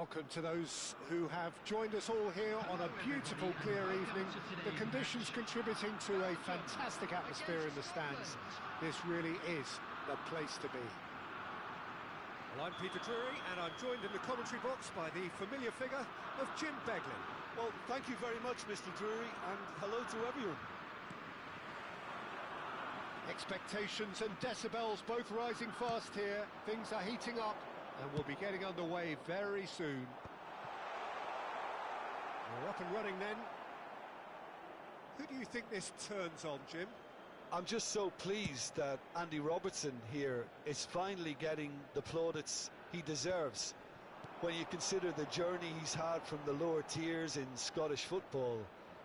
Welcome to those who have joined us all here on a beautiful, clear evening. The conditions contributing to a fantastic atmosphere in the stands. This really is the place to be. Well, I'm Peter Drury, and I'm joined in the commentary box by the familiar figure of Jim Beglin. Well, thank you very much, Mr. Drury, and hello to everyone. Expectations and decibels both rising fast here. Things are heating up, and we'll be getting underway very soon. We're up and running then. Who do you think this turns on, Jim? I'm just so pleased that Andy Robertson here is finally getting the plaudits he deserves. When you consider the journey he's had from the lower tiers in Scottish football,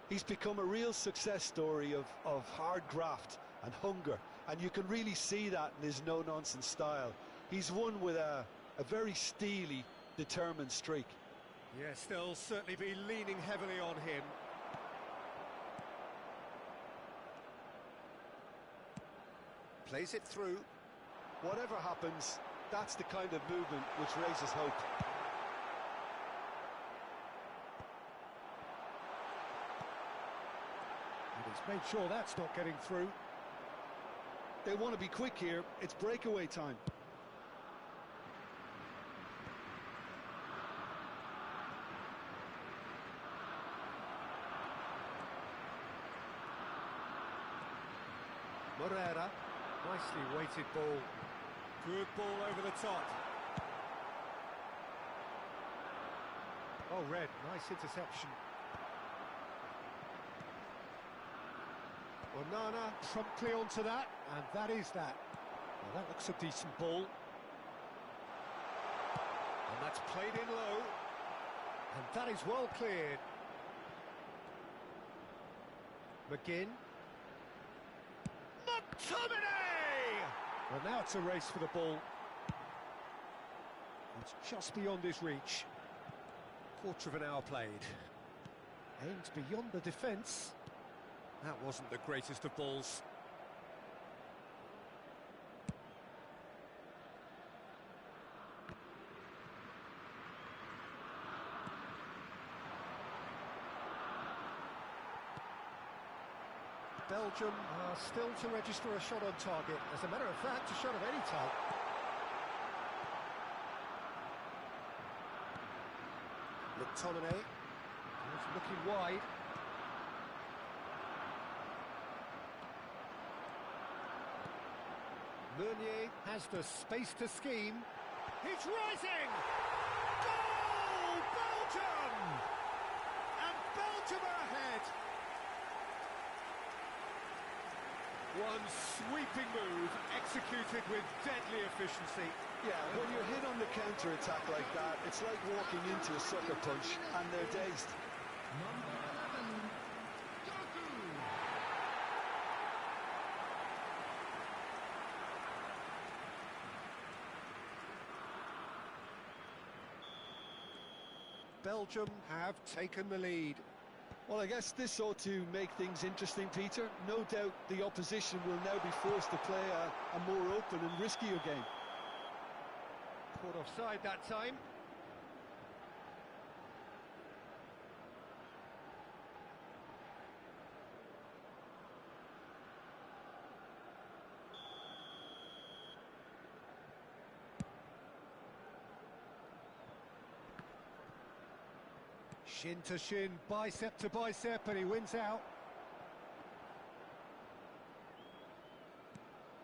he's become a real success story of hard graft and hunger, and you can really see that in his no-nonsense style. He's won with a very steely, determined streak. Yes, they'll certainly be leaning heavily on him. Plays it through. Whatever happens, that's the kind of movement which raises hope. And he's made sure that's not getting through. They want to be quick here. It's breakaway time. Morera, nicely weighted ball. Good ball over the top. Oh, Red, nice interception. Onana promptly onto that, and that is that. Well, that looks a decent ball. And that's played in low. And that is well cleared. McGinn. McTominay! Well, now it's a race for the ball. It's just beyond his reach. Quarter of an hour played. Aimed beyond the defence. That wasn't the greatest of balls. Belgium are still to register a shot on target. As a matter of fact, a shot of any type. McTominay is looking wide. Meunier has the space to scheme. He's rising! Goal! Belgium! And Belgium are ahead! One sweeping move, executed with deadly efficiency. Yeah, when you're hit on the counter-attack like that, it's like walking into a sucker punch, and they're dazed. Number 11, Doku. Belgium have taken the lead. Well, I guess this ought to make things interesting, Peter. No doubt the opposition will now be forced to play a more open and riskier game. Caught offside that time. Shin to shin, bicep to bicep, and he wins out.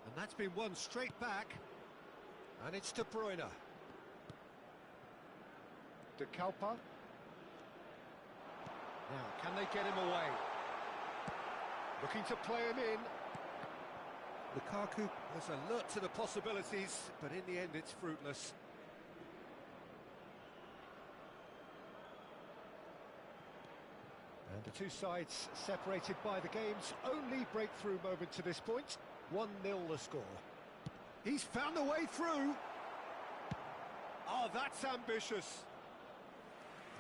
And that's been won straight back. And it's De Bruyne. De Kalpa. Now, can they get him away? Looking to play him in. Lukaku was alert to the possibilities, but in the end it's fruitless. And the two sides separated by the game's only breakthrough moment to this point. 1-0 the score. He's found a way through. Oh, that's ambitious.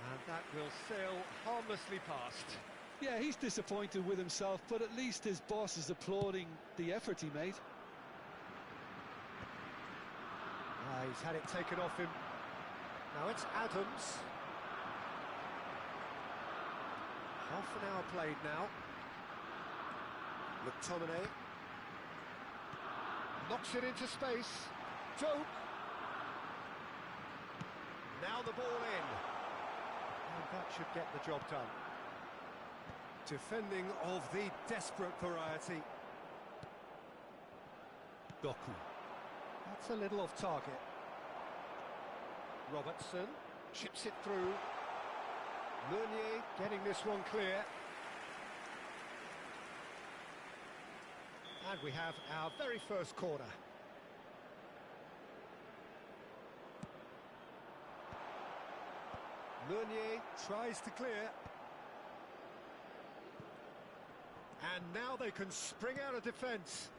And that will sail harmlessly past. Yeah, he's disappointed with himself, but at least his boss is applauding the effort he made. He's had it taken off him. Now it's Adams. Half an hour played now. McTominay knocks it into space. Doak. Now the ball in. And that should get the job done. Defending of the desperate variety. Doku. That's a little off target. Robertson chips it through. Meunier getting this one clear. And we have our very first corner. Meunier tries to clear. And now they can spring out of defence.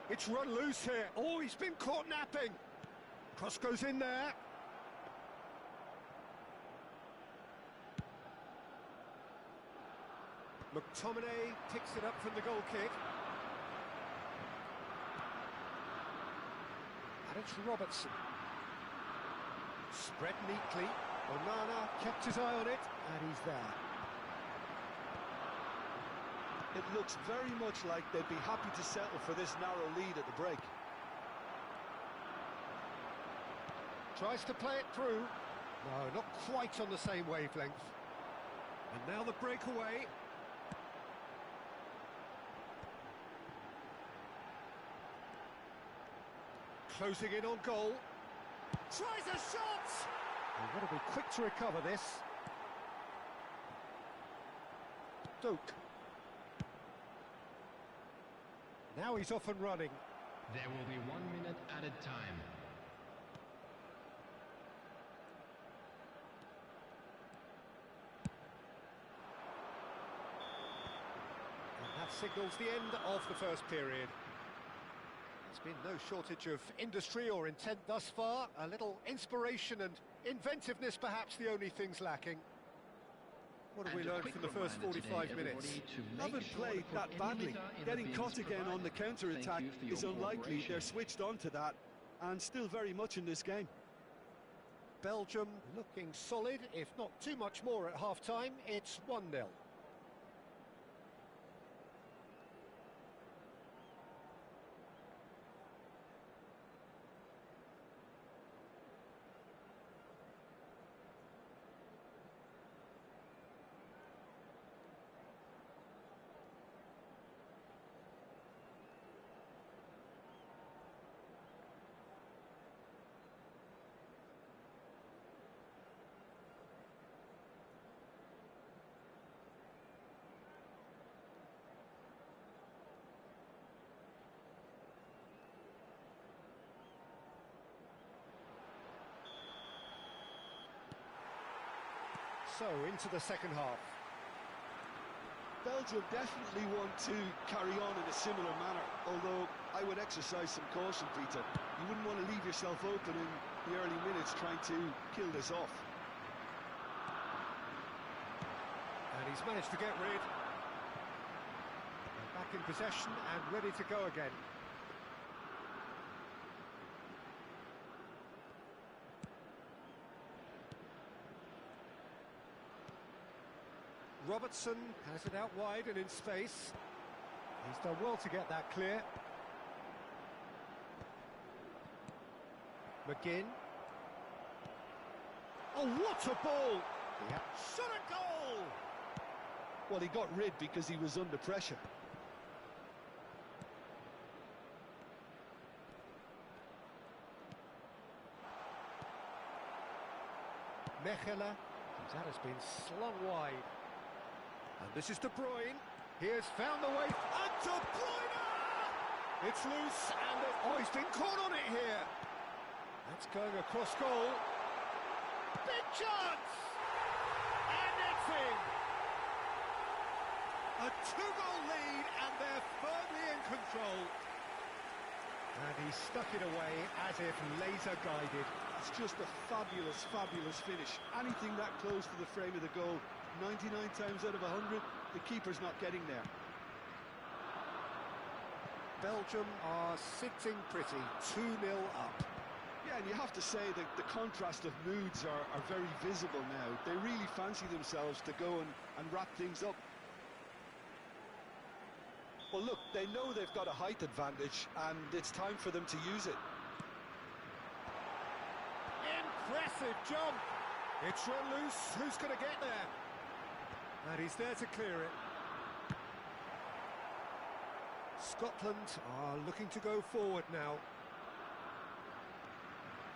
It's run loose here. Oh, he's been caught napping. Cross goes in there. McTominay picks it up from the goal kick. And it's Robertson. Spread neatly. Onana kept his eye on it, and he's there. It looks very much like they'd be happy to settle for this narrow lead at the break. Tries to play it through. No, not quite on the same wavelength. And now the breakaway. Closing in on goal. Tries a shot! They've got to be quick to recover this. Doak. Now he's off and running. There will be 1 minute at a time. And that signals the end of the first period. There's been no shortage of industry or intent thus far. A little inspiration and inventiveness, perhaps the only things lacking. What have we learned from the first 45 minutes? Haven't played that badly. Getting caught again on the counter-attack is unlikely. They're switched on to that and still very much in this game. Belgium looking solid, if not too much more at half-time. It's 1-0. So, into the second half. Belgium definitely want to carry on in a similar manner, although I would exercise some caution, Peter. You wouldn't want to leave yourself open in the early minutes trying to kill this off. And he's managed to get rid. They're back in possession and ready to go again. Robertson has it out wide and in space. He's done well to get that clear. McGinn. Oh, what a ball! Yeah. Shot a goal! Well, he got rid because he was under pressure. Mechela. That has been slung wide. And this is De Bruyne. He has found the way. And De Bruyne! It's loose, and oh, he's been caught on it here. That's going across goal. Big chance! And it's in. A 2-goal lead, and they're firmly in control. And he stuck it away as if laser-guided. It's just a fabulous, fabulous finish. Anything that close to the frame of the goal, 99 times out of 100, the keeper's not getting there. Belgium are sitting pretty, 2-0 up. Yeah, and you have to say that the contrast of moods are very visible now. They really fancy themselves to go and wrap things up. Well, look, they know they've got a height advantage, and it's time for them to use it. Impressive jump. It's run loose. Who's going to get there? And he's there to clear it. Scotland are looking to go forward now.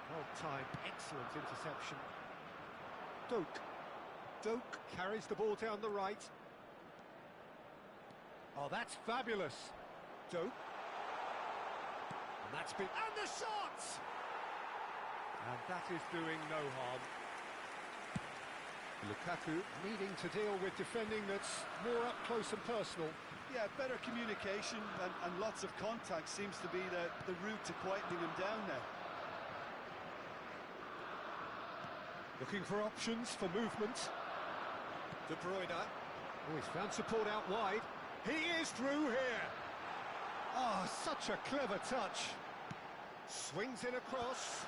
Well timed, excellent interception. Doak carries the ball down the right. Oh, that's fabulous. Doak. And that's been... And the shot! And that is doing no harm. Lukaku needing to deal with defending that's more up close and personal. Yeah, better communication and lots of contact seems to be the route to quietening him down now. Looking for options for movement. De Bruyne. Oh, he's found support out wide. He is through here. Oh, such a clever touch. Swings in across.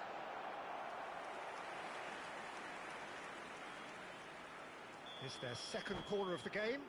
It's their second corner of the game.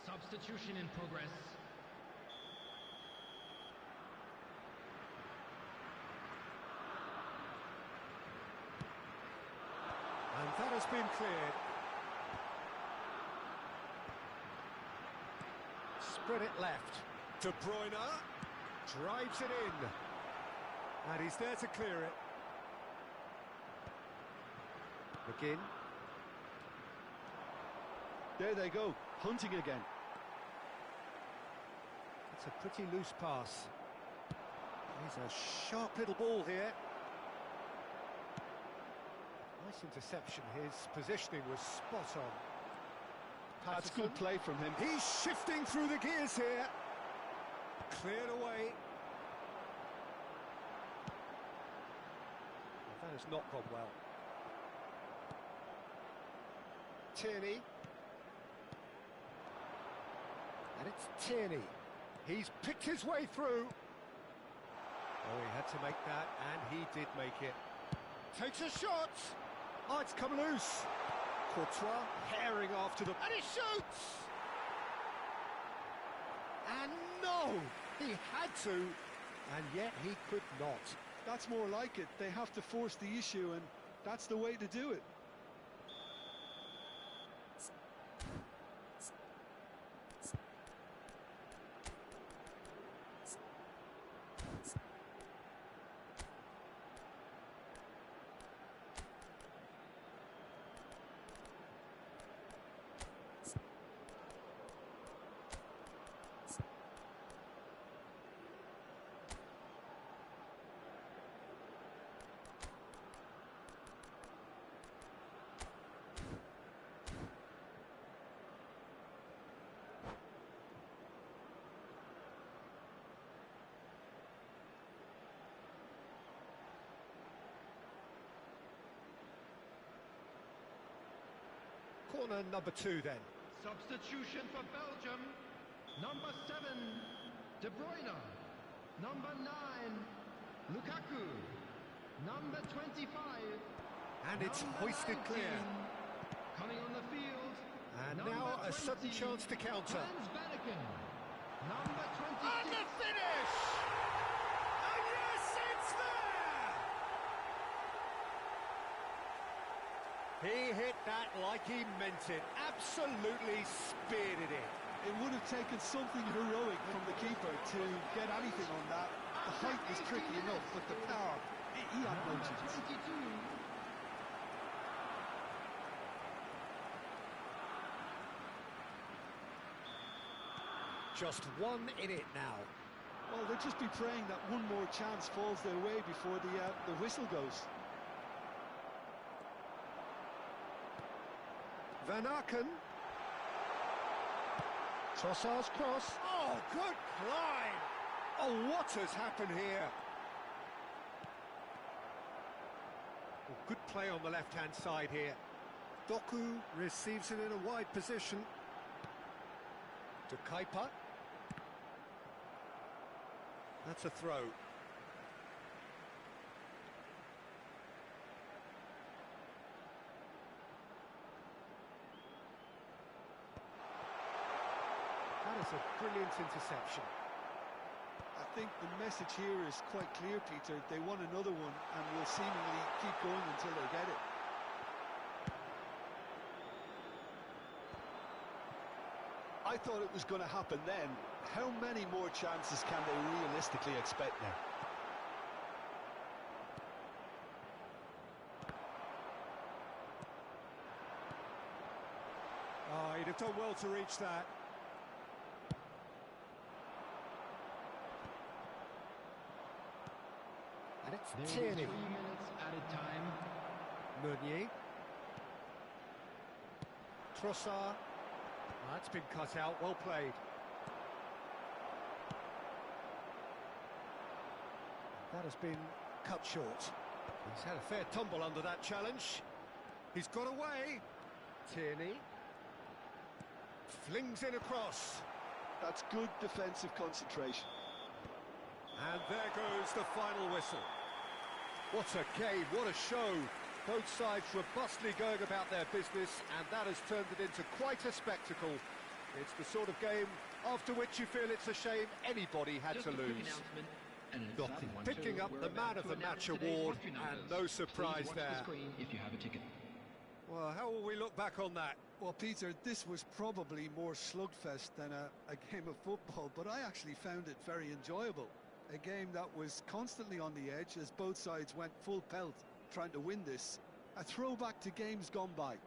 Substitution in progress. And that has been cleared. Spread it left. De Bruyne drives it in. And he's there to clear it. McGinn. There they go, hunting again. It's a pretty loose pass. He's a sharp little ball here. Nice interception. His positioning was spot on. That's good play from him. He's shifting through the gears here. Cleared away. That has not gone well. Tierney. And it's Tierney. He's picked his way through. Oh, he had to make that, and he did make it. Takes a shot. Oh, it's come loose. Courtois herring after them, and he shoots! And no! He had to, and yet he could not. That's more like it. They have to force the issue, and that's the way to do it. Corner number 2 then. Substitution for Belgium. Number 7, De Bruyne. Number 9, Lukaku. Number 25. And it's number hoisted 19, clear. coming on the field. And number now a 20, sudden chance to counter. Hans Vanaken. Number 26. And the finish! And yes, it's there! He hit that like he meant it. Absolutely speared it in. It would have taken something heroic from the keeper to get anything on that. The height was tricky enough, but the power, he had no Number chance. 22. Just one in it now. Well, they'll just be praying that one more chance falls their way before the whistle goes. Van Aken. Trossard's cross. Oh, good climb! Oh, what has happened here? Oh, good play on the left-hand side here. Doku receives it in a wide position. To Kuiper. That's a throw. That is a brilliant interception. I think the message here is quite clear, Peter. They want another one and will seemingly keep going until they get it. I thought it was going to happen then. How many more chances can they realistically expect now? Oh, he'd have done well to reach that. And it's There will be Tierney. 3 minutes added time. Meunier. Trossard. That's been cut out, well played. That has been cut short. He's had a fair tumble under that challenge. He's got away. Tierney. Flings in across. That's good defensive concentration. And there goes the final whistle. What a game, what a show. Both sides robustly going about their business, and that has turned it into quite a spectacle. It's the sort of game after which you feel it's a shame anybody had Just to a quick lose. announcement and an Doku exciting one picking too. up We're the about man of to the announce match today's award, lottery and numbers. no surprise Please watch there. the screen if you have a ticket. Well, how will we look back on that? Well, Peter, this was probably more slugfest than a game of football, but I actually found it very enjoyable. A game that was constantly on the edge as both sides went full pelt trying to win this. A throwback to games gone by.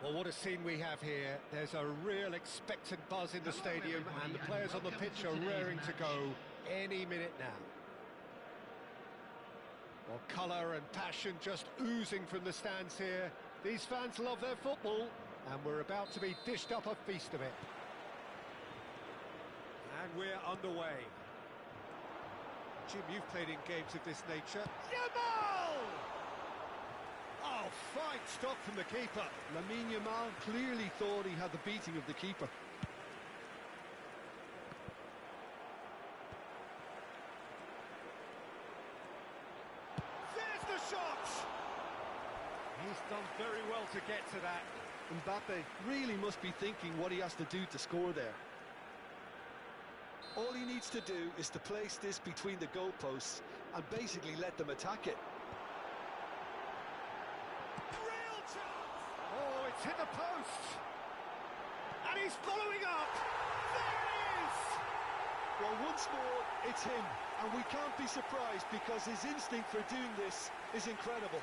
Well, what a scene we have here. There's a real expectant buzz in the stadium, and the players on the pitch are raring to go any minute now. Well, colour and passion just oozing from the stands here. These fans love their football, and we're about to be dished up a feast of it. And we're underway. Jim, you've played in games of this nature. Yamal! Oh, fine stop from the keeper. Lamine Yamal clearly thought he had the beating of the keeper. There's the shot! He's done very well to get to that. Mbappe really must be thinking what he has to do to score there. All he needs to do is to place this between the goalposts and basically let them attack it. Real chance! Oh, it's hit the post! And he's following up! There it is! Well, once more, it's him, and we can't be surprised because his instinct for doing this is incredible.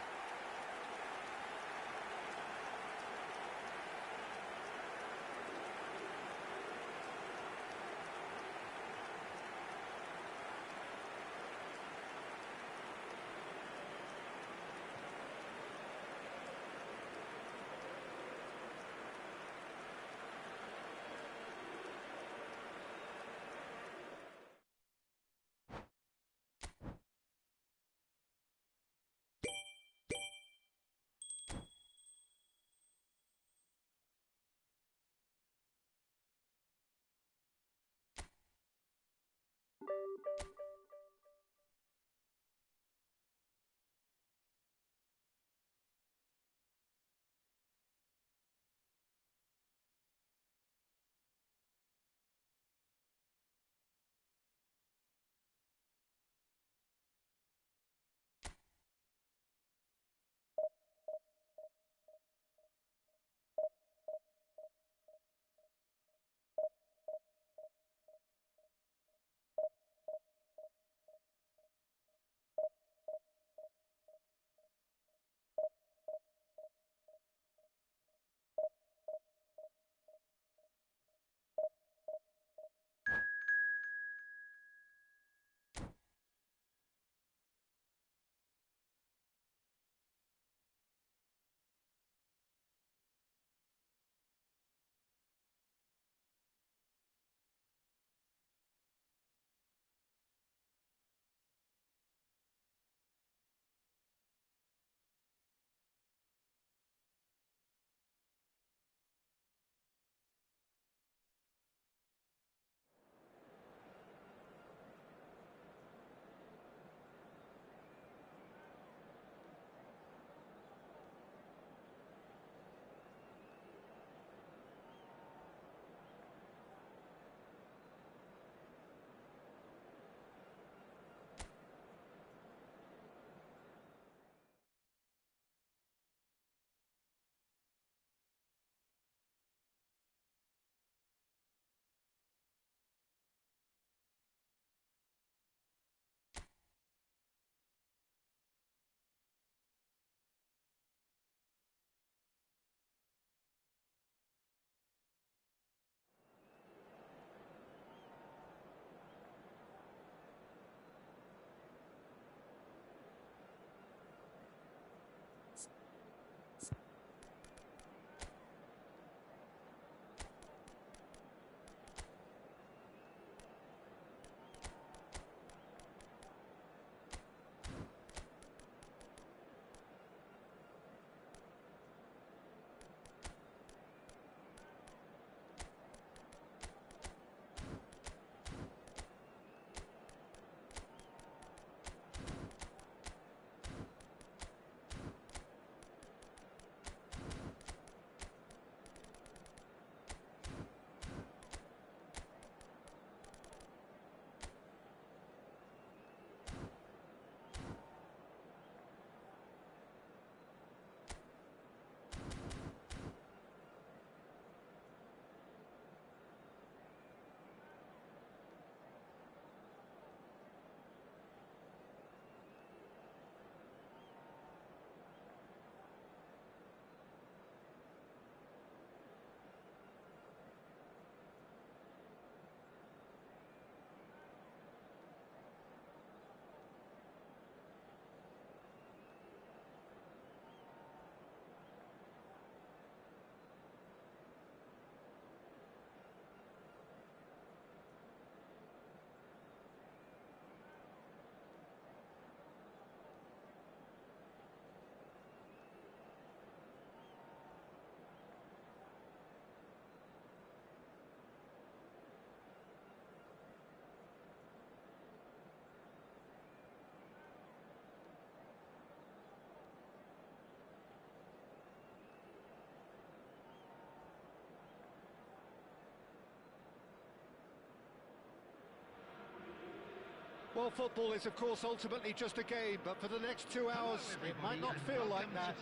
Well, football is, of course, ultimately just a game, but for the next 2 hours, it might not feel like that.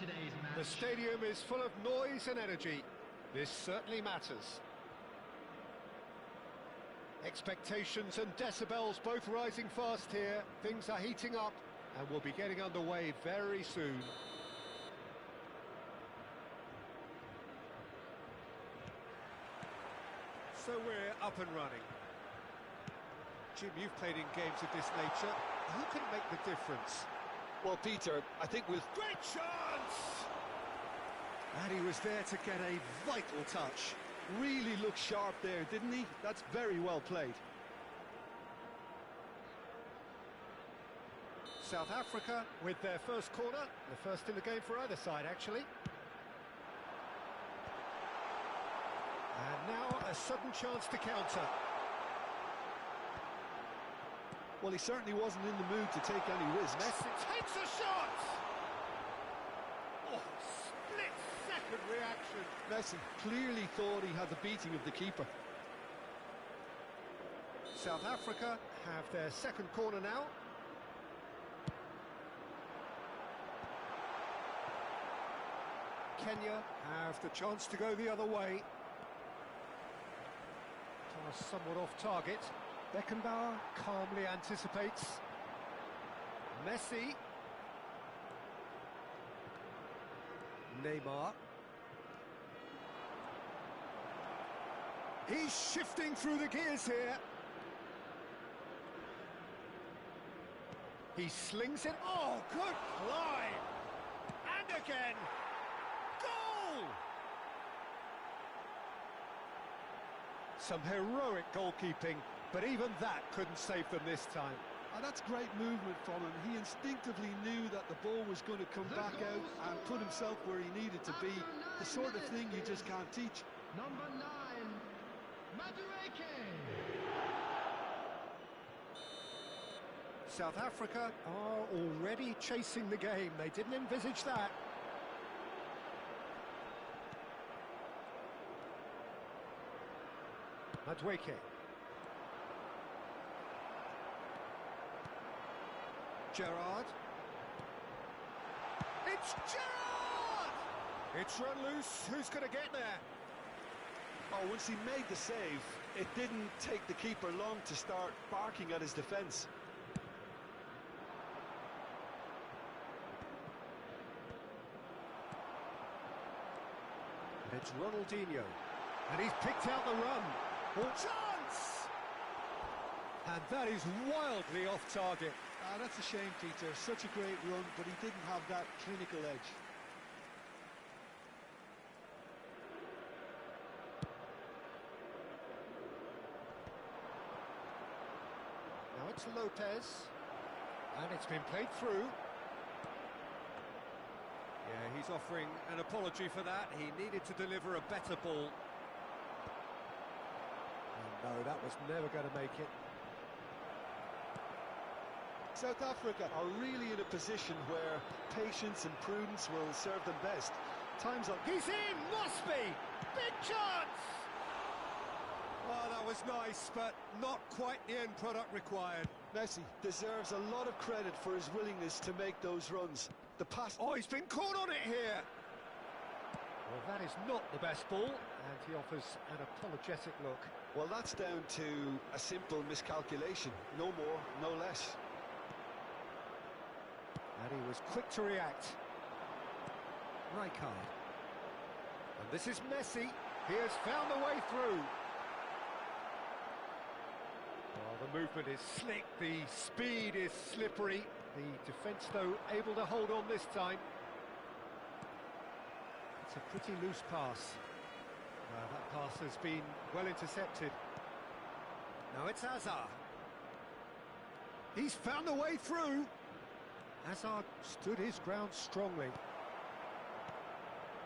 The stadium is full of noise and energy. This certainly matters. Expectations and decibels both rising fast here. Things are heating up, and we'll be getting underway very soon. So we're up and running. Jim, you've played in games of this nature. Who can make the difference? Well, Peter, I think we'll... Great chance! And he was there to get a vital touch. Really looked sharp there, didn't he? That's very well played. South Africa with their first corner. The first in the game for either side, actually. And now a sudden chance to counter. Well, he certainly wasn't in the mood to take any risks. Messi takes a shot! Oh, split-second reaction. Messi clearly thought he had the beating of the keeper. South Africa have their second corner now. Kenya have the chance to go the other way. Pass somewhat off target. Beckenbauer calmly anticipates. Messi. Neymar. He's shifting through the gears here. He slings it. Oh, good climb. And again. Goal! Some heroic goalkeeping, but even that couldn't save them this time. And that's great movement from him. He instinctively knew that the ball was going to come back out and put himself where he needed to be. The sort of thing you just can't teach. Number 9, Madueke. South Africa are already chasing the game. They didn't envisage that. Madueke. Gerrard. It's Gerrard! It's run loose. Who's going to get there? Oh, once he made the save, it didn't take the keeper long to start barking at his defence. And it's Ronaldinho. And he's picked out the run. Oh, chance! And that is wildly off target. That's a shame, Peter. Such a great run, but he didn't have that clinical edge. Now it's Lopez. And it's been played through. Yeah, he's offering an apology for that. He needed to deliver a better ball. And no, that was never going to make it. South Africa are really in a position where patience and prudence will serve them best. Time's up. He's in! Must be! Big chance! Oh, that was nice, but not quite the end product required. Messi deserves a lot of credit for his willingness to make those runs. The pass... Oh, he's been caught on it here! Well, that is not the best ball, and he offers an apologetic look. Well, that's down to a simple miscalculation. No more, no less. And he was quick to react. Rijkaard. And this is Messi. He has found the way through. Oh, the movement is slick. The speed is slippery. The defence, though, able to hold on this time. It's a pretty loose pass. That pass has been well intercepted. Now it's Hazard. He's found the way through. Hazard stood his ground strongly.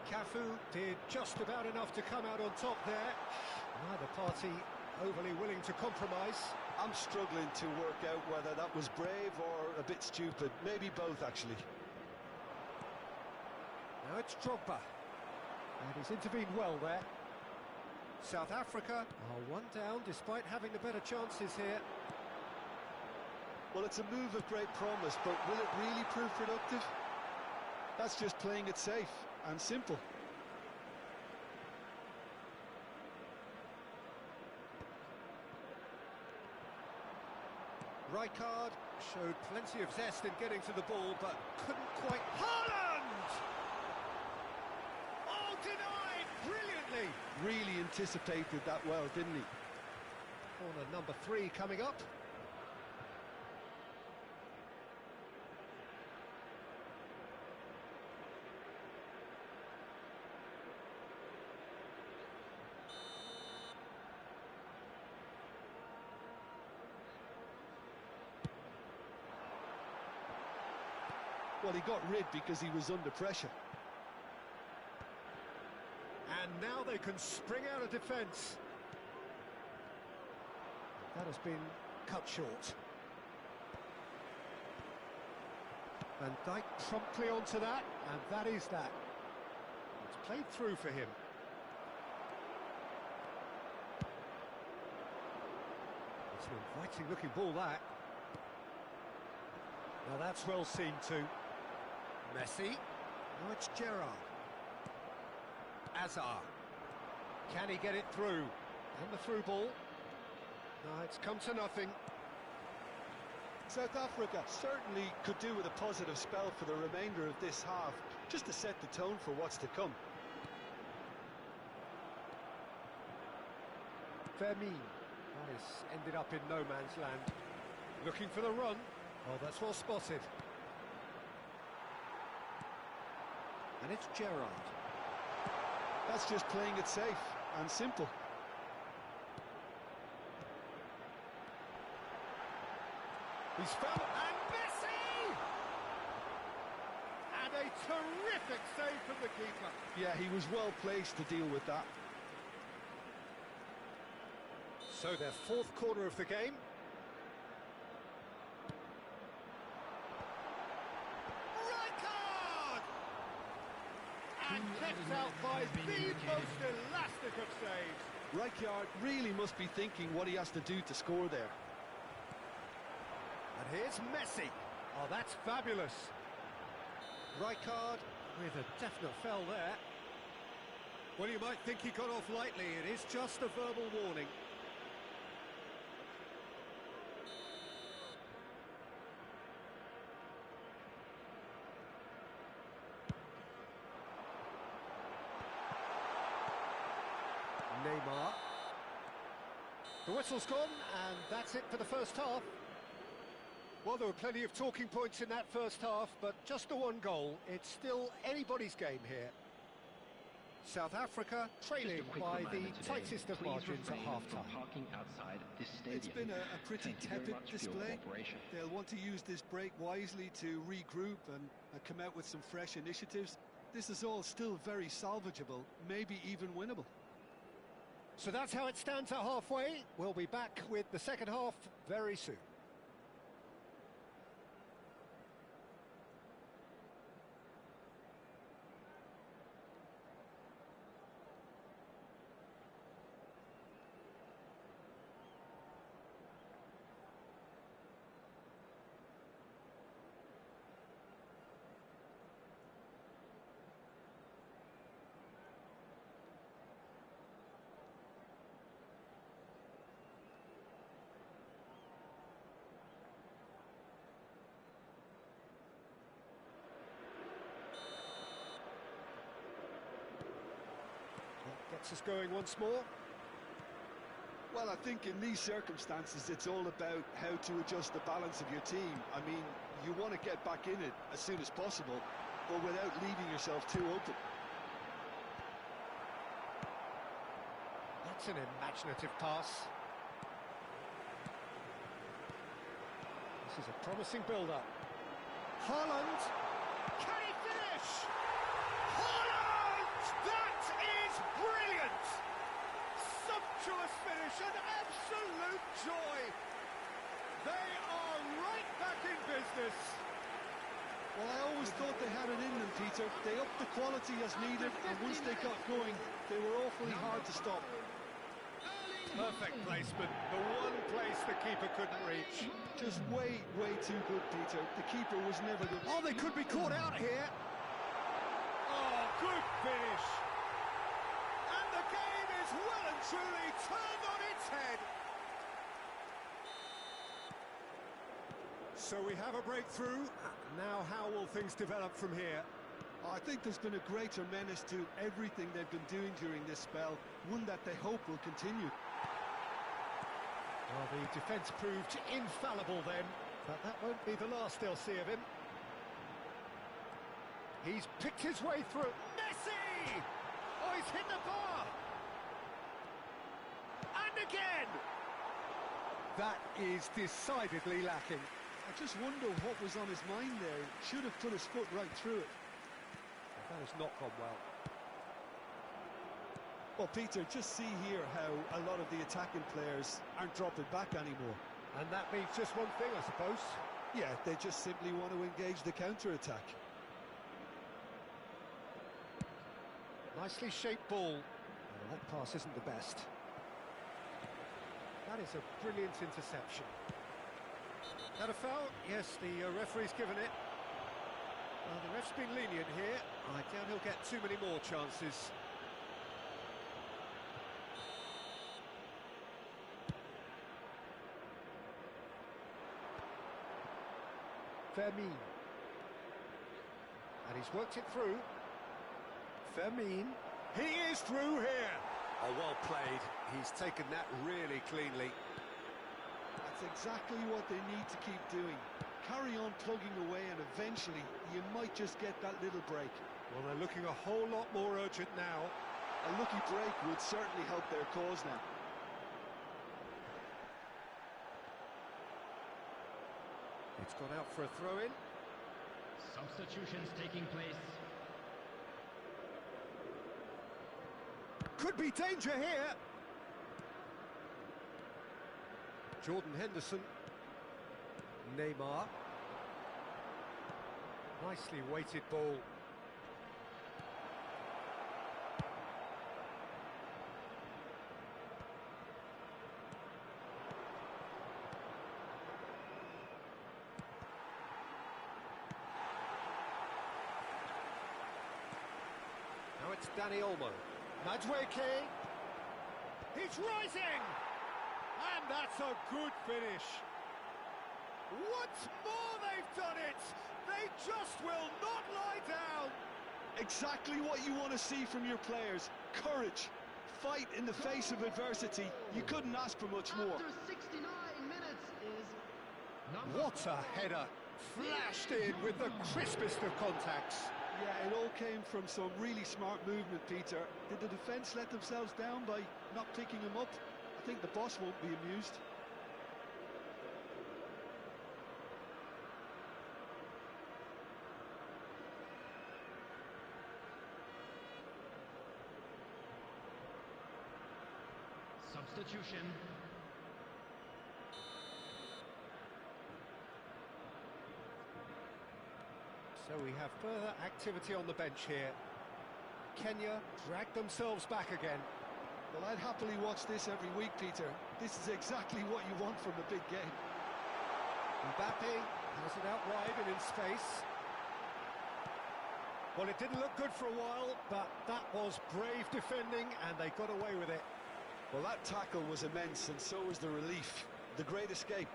Cafu did just about enough to come out on top there. Neither party overly willing to compromise. I'm struggling to work out whether that was brave or a bit stupid. Maybe both, actually. Now it's Drogba. And he's intervened well there. South Africa are one down despite having the better chances here. Well, it's a move of great promise, but will it really prove productive? That's just playing it safe and simple. Rijkaard showed plenty of zest in getting to the ball, but couldn't quite... Haaland! Oh, denied brilliantly! Really anticipated that well, didn't he? Corner number 3 coming up. Well, he got rid because he was under pressure. And now they can spring out of defence. That has been cut short. Van Dijk promptly onto that, and that is that. It's played through for him. It's an inviting looking ball, that. Now that's well seen too. Messi. Now it's Gerrard. Azar. Can he get it through? And the through ball. No, it's come to nothing. South Africa certainly could do with a positive spell for the remainder of this half, just to set the tone for what's to come. Fermin. That has ended up in no man's land. Looking for the run. Oh, that's well spotted. And it's Gerrard. That's just playing it safe and simple. He's found... And Messi! And a terrific save from the keeper. Yeah, he was well placed to deal with that. So their 4th corner of the game. And kept out by the most elastic of saves. Rijkaard really must be thinking what he has to do to score there. And here's Messi. Oh, that's fabulous. Rijkaard with a definite foul there. Well, you might think he got off lightly. It is just a verbal warning. Neymar. The whistle's gone, and that's it for the first half. Well, there were plenty of talking points in that first half, but just the one goal. It's still anybody's game here. South Africa trailing by the tightest of margins at half-time. It's been a pretty tepid display. They'll want to use this break wisely to regroup and come out with some fresh initiatives. This is all still very salvageable, maybe even winnable. So that's how it stands at halfway. We'll be back with the second half very soon. Gets us going once more. Well, I think in these circumstances, it's all about how to adjust the balance of your team. I mean, you want to get back in it as soon as possible, but without leaving yourself too open. That's an imaginative pass. This is a promising build-up. Haaland. Can he finish? Haaland! That is brilliant! Sumptuous finish, an absolute joy. They are right back in business. Well, I always thought they had it in them, Peter. They upped the quality as needed, and once they got going, they were awfully hard to stop. Perfect placement, the one place the keeper couldn't reach. Just way too good, Peter. The keeper was never good. Oh, they could be caught out here. Oh, good finish. And the game is well and truly turned on its head. So we have a breakthrough. Now how will things develop from here? I think there's been a greater menace to everything they've been doing during this spell, one that they hope will continue. Well, the defence proved infallible then, but that won't be the last they'll see of him. He's picked his way through. Messi! Oh, he's hit the bar! And again! That is decidedly lacking. I just wonder what was on his mind there. Should have put his foot right through it. That has not gone well. Well, Peter, just see here how a lot of the attacking players aren't dropping back anymore. And that means just one thing, I suppose. Yeah, they just simply want to engage the counter-attack. Nicely shaped ball. Well, that pass isn't the best. That is a brilliant interception. That a foul? Yes, the referee's given it. Well, the ref's been lenient here. I doubt he'll get too many more chances. Fermin. And he's worked it through. Fermin. He is through here. Oh, well played. He's taken that really cleanly. That's exactly what they need to keep doing. Carry on plugging away and eventually you might just get that little break. Well, they're looking a whole lot more urgent now. A lucky break would certainly help their cause now. It's gone out for a throw-in. Substitutions taking place. Could be danger here. Jordan Henderson. Neymar. Nicely weighted ball. Now it's Danny Olmo. Madueke. He's rising! And that's a good finish. Once more they've done it! They just will not lie down! Exactly what you want to see from your players. Courage. Fight in the face of adversity. You couldn't ask for much more. After 69 minutes is number What a header! Flashed in with the crispest of contacts. Yeah, it all came from some really smart movement, Peter. Did the defence let themselves down by not picking him up? I think the boss won't be amused. substitution. So we have further activity on the bench here. Kenya drag themselves back again. Well, I'd happily watch this every week, Peter. This is exactly what you want from a big game. Mbappe has it out wide and in space. Well, it didn't look good for a while, but that was brave defending, and they got away with it. Well, that tackle was immense, and so was the relief. The great escape.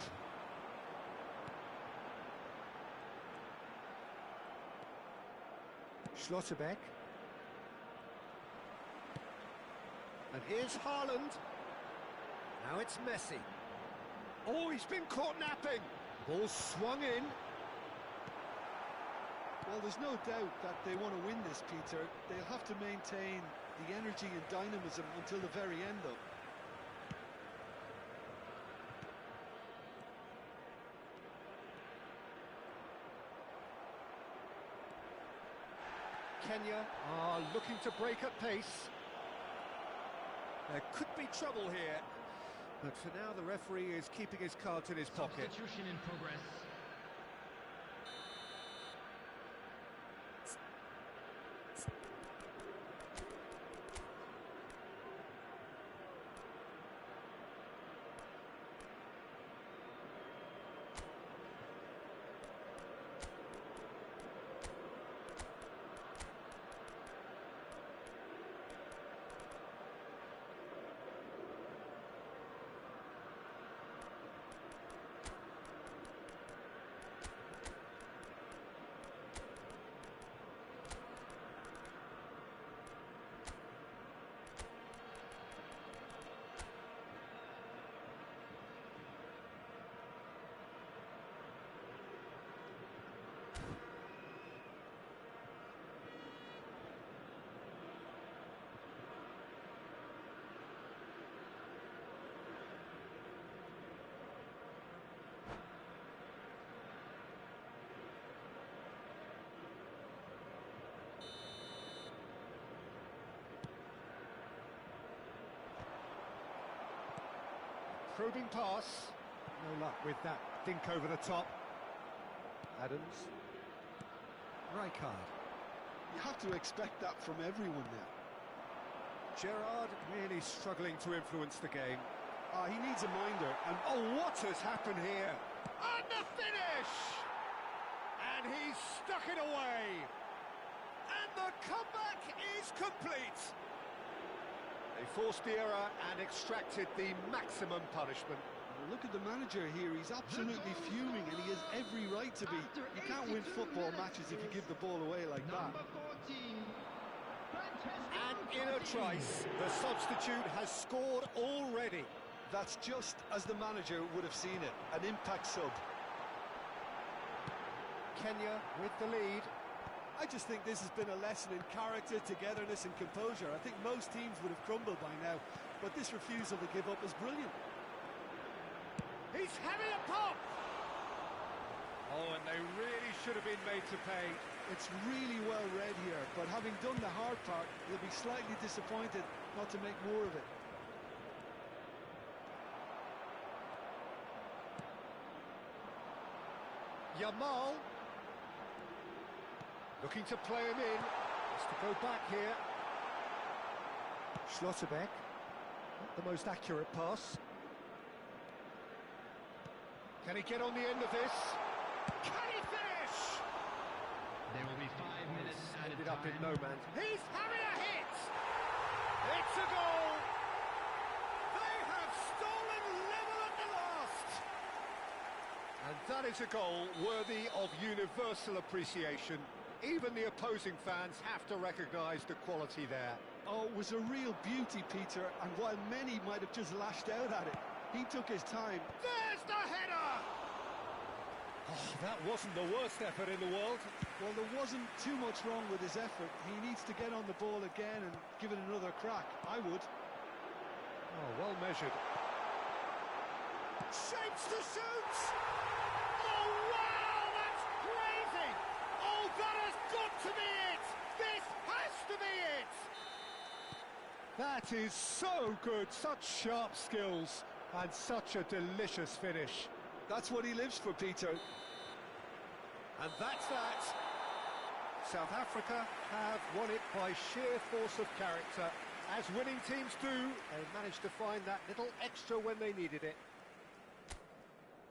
Schlotterbeck. And here's Haaland. Now it's Messi. Oh, he's been caught napping. Ball swung in. Well, there's no doubt that they want to win this, Peter. They'll have to maintain the energy and dynamism until the very end, though. Kenya are looking to break at pace. There could be trouble here, but for now the referee is keeping his cards in his pocket. Substitution in progress. Probing pass. No luck with that dink over the top. Adams. Rijkaard. You have to expect that from everyone now. Gerrard really struggling to influence the game. He needs a minder. And oh, what has happened here? And the finish! And he's stuck it away. And the comeback is complete. They forced the error and extracted the maximum punishment. Look at the manager here, he's absolutely fuming and he has every right to be. You can't win football matches if you give the ball away like that. And in a trice, the substitute has scored already. That's just as the manager would have seen it, an impact sub. Kenya with the lead. I just think this has been a lesson in character, togetherness and composure. I think most teams would have crumbled by now, but this refusal to give up is brilliant. He's having a pop! Oh, and they really should have been made to pay. It's really well read here, but having done the hard part, they'll be slightly disappointed not to make more of it. Yamal. Looking to play him in. Has to go back here. Schlotterbeck. Not the most accurate pass. Can he get on the end of this? Can he finish? There will be 5 minutes added Ended up in no man's. He's having a hit! It's a goal! They have stolen level at the last! And that is a goal worthy of universal appreciation. Even the opposing fans have to recognise the quality there. Oh, it was a real beauty, Peter, and while many might have just lashed out at it, he took his time. There's the header! Oh, that wasn't the worst effort in the world. Well, there wasn't too much wrong with his effort. He needs to get on the ball again and give it another crack. I would. Oh, well measured. Shapes to shoot! Oh, wow, that's crazy! Oh, that has got to be it! This has to be it! That is so good, such sharp skills, and such a delicious finish. That's what he lives for, Peter. And that's that. South Africa have won it by sheer force of character. As winning teams do, they managed to find that little extra when they needed it.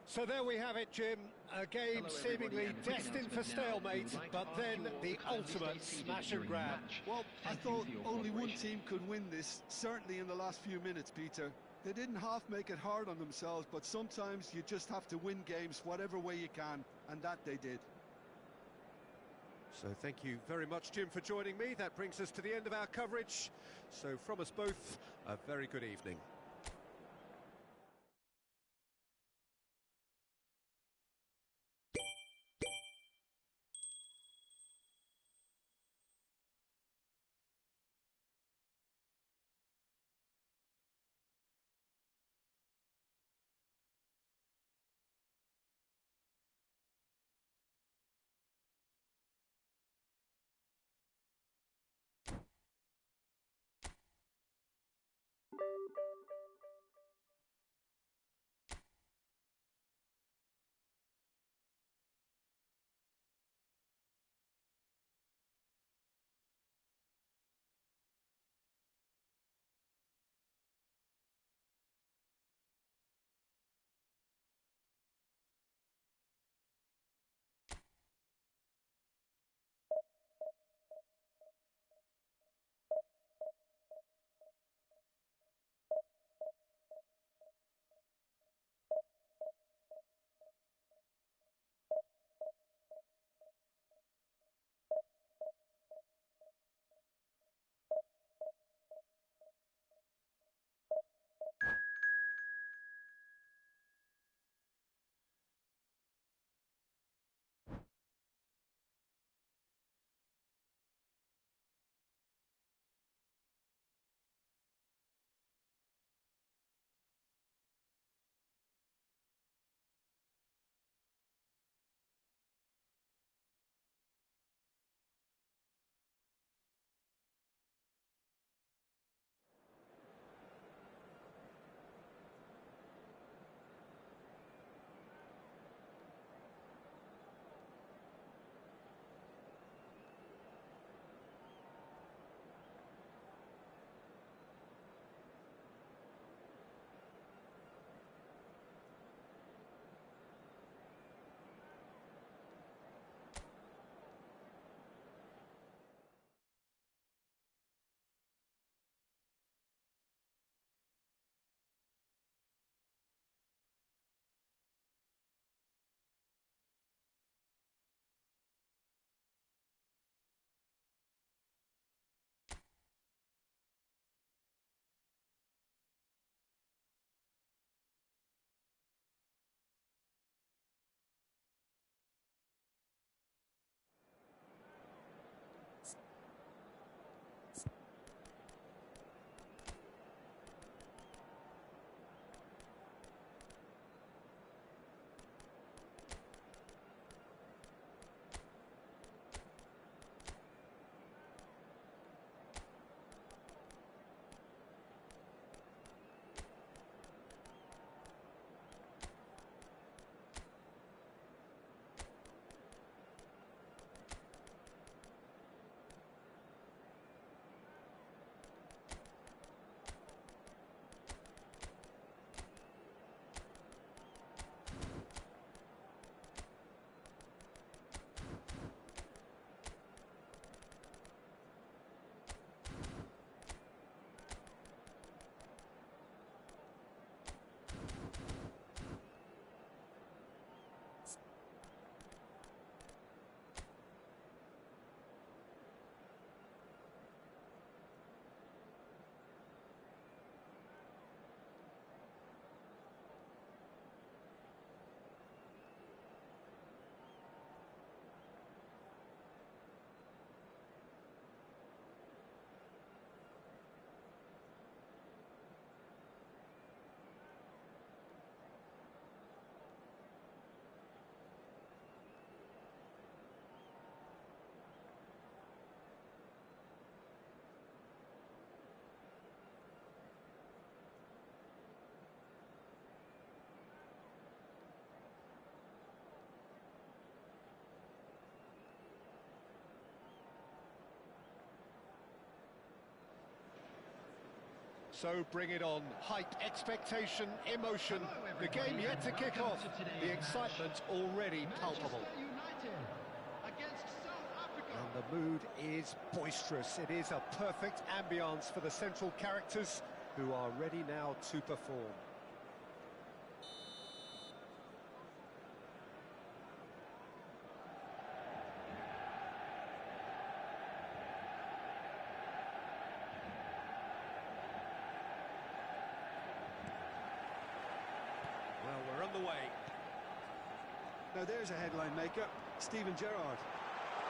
So there we have it, Jim. A game seemingly destined for stalemate, but then the ultimate smash and grab. Well, I thought only one team could win this, certainly in the last few minutes, Peter. They didn't half make it hard on themselves, but sometimes you just have to win games whatever way you can, and that they did. So thank you very much, Jim, for joining me. That brings us to the end of our coverage. So from us both, a very good evening. So bring it on. Hype, expectation, emotion. The game yet to kick off. The excitement already palpable. And the mood is boisterous. It is a perfect ambience for the central characters who are ready now to perform. Well, we're on the way. Now there's a headline maker, Steven Gerrard.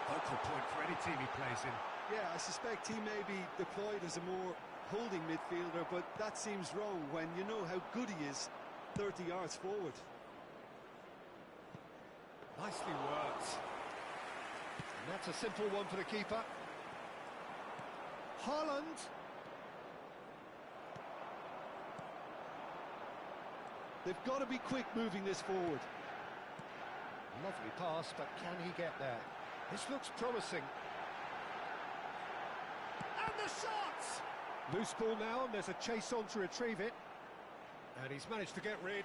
Focal point for any team he plays in. Yeah, I suspect he may be deployed as a more holding midfielder, but that seems wrong when you know how good he is 30 yards forward. Nicely worked. And that's a simple one for the keeper. Haaland. They've got to be quick moving this forward. Lovely pass, but can he get there? This looks promising. And the shot! Loose ball now, and there's a chase on to retrieve it. And he's managed to get rid.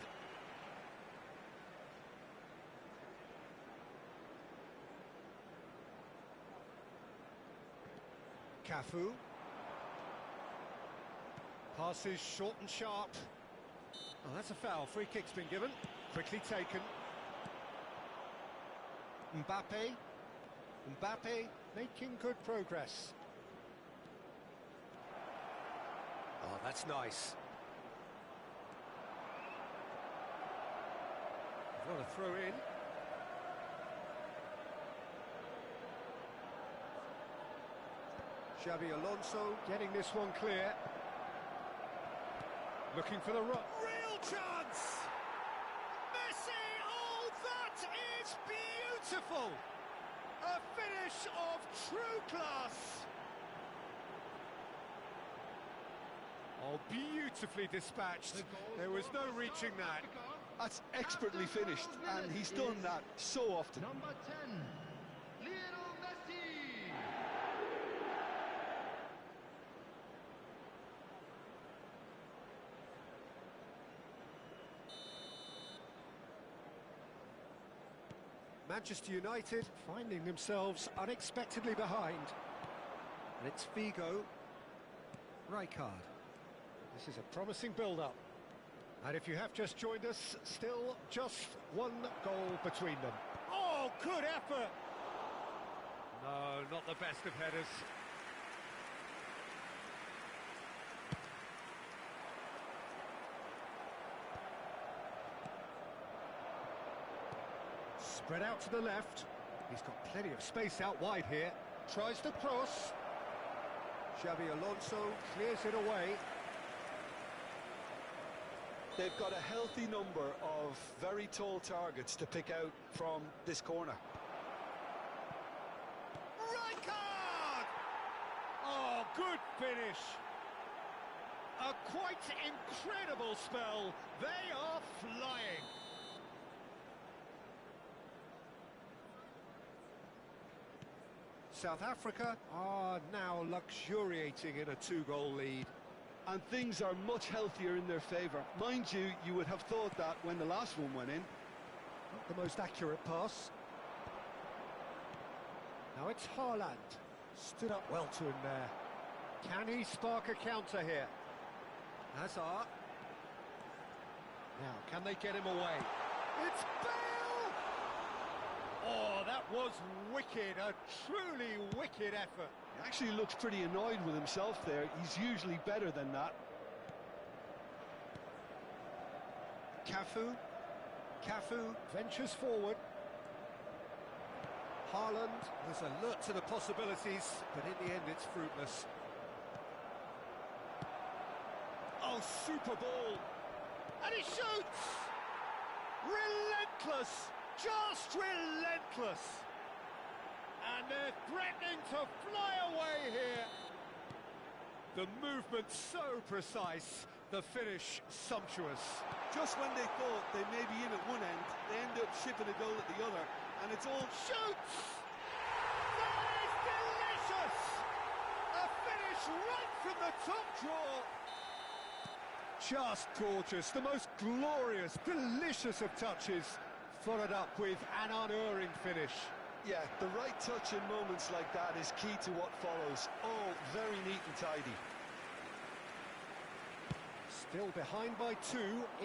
Cafu. Passes short and sharp. Oh, that's a foul. Free kick's been given. Quickly taken. Mbappe making good progress. Oh, that's nice. What a throw in. Xabi Alonso getting this one clear. Looking for the rock. Real chance! Messi! Oh, that is beautiful! A finish of true class! Oh, beautifully dispatched. There was no reaching that. That's expertly finished, and he's done that so often. Number 10, Lionel Messi. Manchester United finding themselves unexpectedly behind. And it's Figo. Rijkaard. This is a promising build-up. And if you have just joined us, still just one goal between them. Oh, good effort! No, not the best of headers. Spread out to the left. He's got plenty of space out wide here. Tries to cross. Xabi Alonso clears it away. They've got a healthy number of very tall targets to pick out from this corner. Rijkaard! Oh, good finish. A quite incredible spell. They are flying. South Africa are now luxuriating in a two-goal lead. And things are much healthier in their favour. Mind you, you would have thought that when the last one went in. Not the most accurate pass. Now it's Haaland. Stood up well to him there. Can he spark a counter here? Hazard. Now, can they get him away? It's Bale! Oh, that was wicked. A truly wicked effort. He actually looks pretty annoyed with himself there. He's usually better than that. Cafu ventures forward. Haaland was alert to the possibilities, but in the end it's fruitless. Oh, super ball! And he shoots! Relentless! Just relentless! And they're threatening to fly away here. The movement so precise, the finish sumptuous. Just when they thought they may be in at one end, they end up shipping a goal at the other, and it's all... Shoots! That is delicious! A finish right from the top draw. Just gorgeous, the most glorious, delicious of touches, followed up with an unerring finish. Yeah, the right touch in moments like that is key to what follows. All very neat and tidy. Still behind by 2.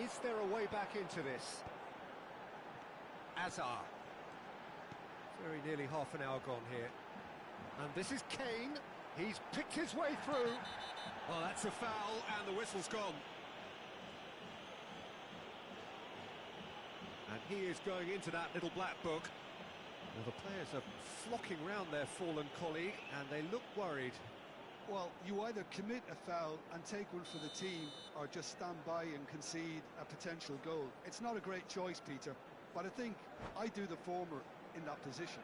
Is there a way back into this? Azar. Very nearly half an hour gone here. And this is Kane. He's picked his way through. Well, that's a foul, and the whistle's gone. And he is going into that little black book. Well, the players are flocking round their fallen colleague, and they look worried. Well, you either commit a foul and take one for the team, or just stand by and concede a potential goal. It's not a great choice, Peter, but I think I do the former in that position.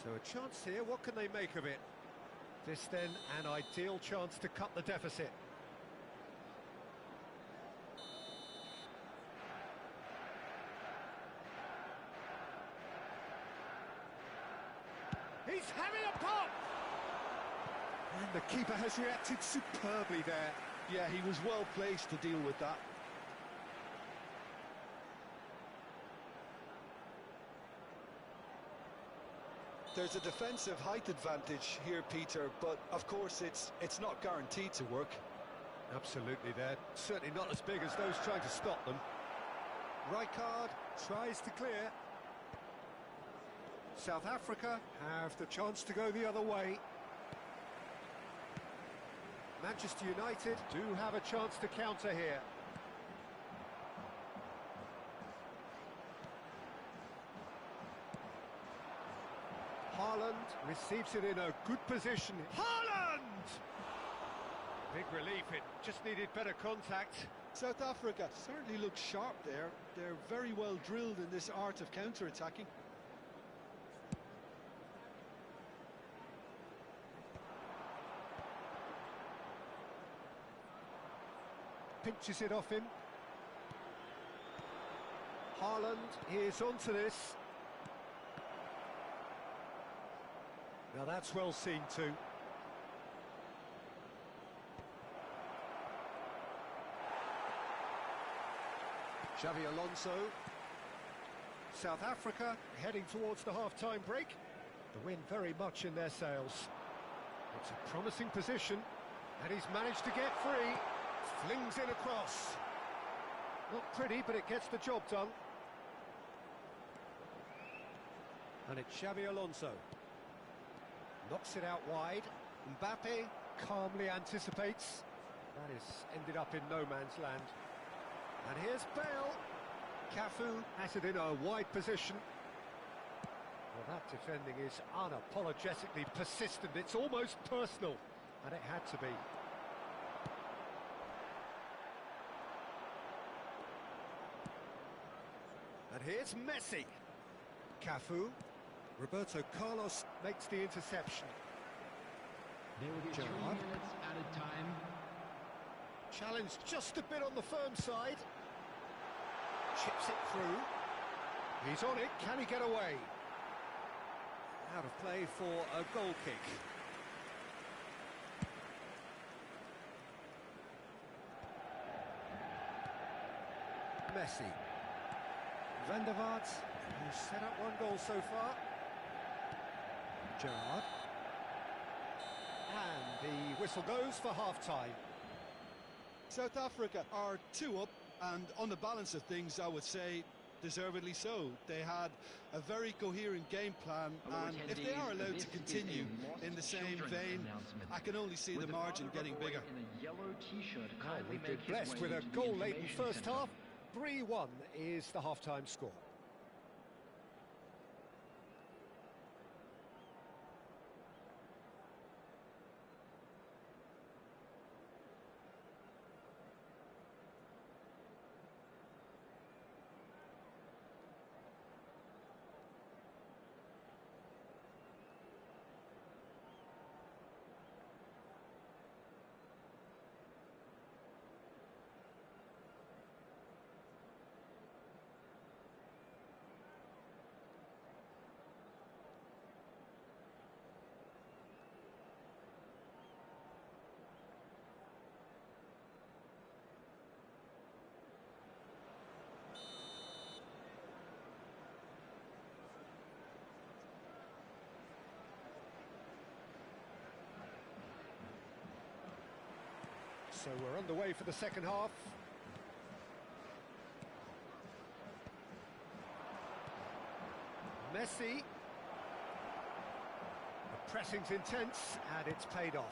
So a chance here, what can they make of it? This then, an ideal chance to cut the deficit. He's having a pop! And the keeper has reacted superbly there. Yeah, he was well placed to deal with that. There's a defensive height advantage here, Peter, but of course it's not guaranteed to work. Absolutely there. Certainly not as big as those trying to stop them. Rijkaard tries to clear. South Africa have the chance to go the other way. Manchester United do have a chance to counter here. Haaland receives it in a good position. Haaland! Big relief, it just needed better contact. South Africa certainly looks sharp there. They're very well drilled in this art of counter-attacking. Pinches it off him. Haaland is onto this. Now that's well seen too. Xavi Alonso. South Africa heading towards the half-time break. The wind very much in their sails. It's a promising position, and he's managed to get free. Flings it across. Not pretty, but it gets the job done. And it's Xavi Alonso. Knocks it out wide. Mbappe calmly anticipates. That has ended up in no man's land. And here's Bale. Cafu has it in a wide position. Well, that defending is unapologetically persistent. It's almost personal. And it had to be. And here's Messi. Cafu. Roberto Carlos makes the interception. There will be 3 minutes added time. Challenged just a bit on the firm side. Chips it through. He's on it. Can he get away? Out of play for a goal kick. Messi. Van der Vaart, who's set up 1 goal so far. Gerrard. And the whistle goes for half-time. South Africa are 2 up, and on the balance of things, I would say deservedly so. They had a very coherent game plan, and if they are allowed to continue in the same vein, I can only see the margin getting bigger. Oh, we've been blessed with a goal-laden first half. 3-1 is the half-time score. So we're underway for the second half. Messi. The pressing's intense, and it's paid off.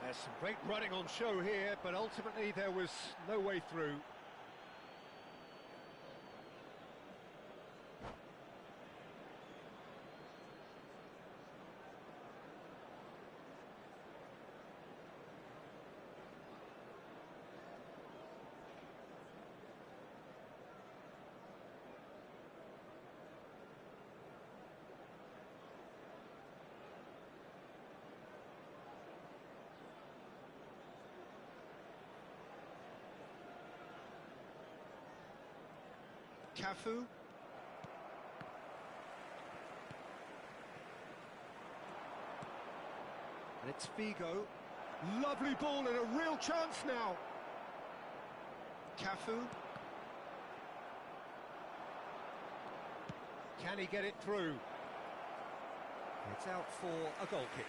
There's some great running on show here, but ultimately there was no way through. Cafu. And it's Figo. Lovely ball and a real chance now. Cafu. Can he get it through? It's out for a goal kick.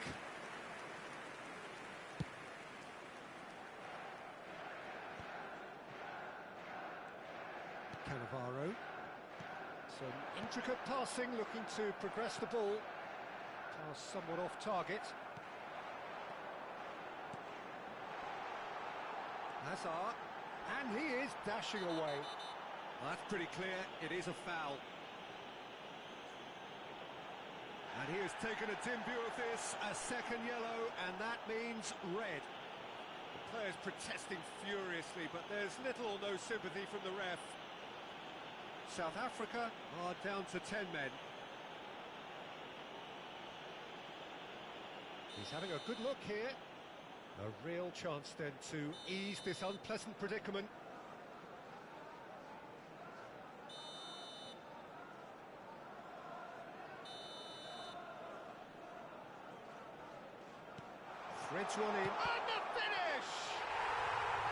Cannavaro. Some intricate passing, looking to progress the ball. Pass somewhat off target. Hazard. And he is dashing away. Well, that's pretty clear, it is a foul. And he has taken a dim view of this, a second yellow, and that means red. The players protesting furiously, but there's little or no sympathy from the ref. South Africa are down to 10 men. He's having a good look here. A real chance then to ease this unpleasant predicament. Threads one in. And the finish!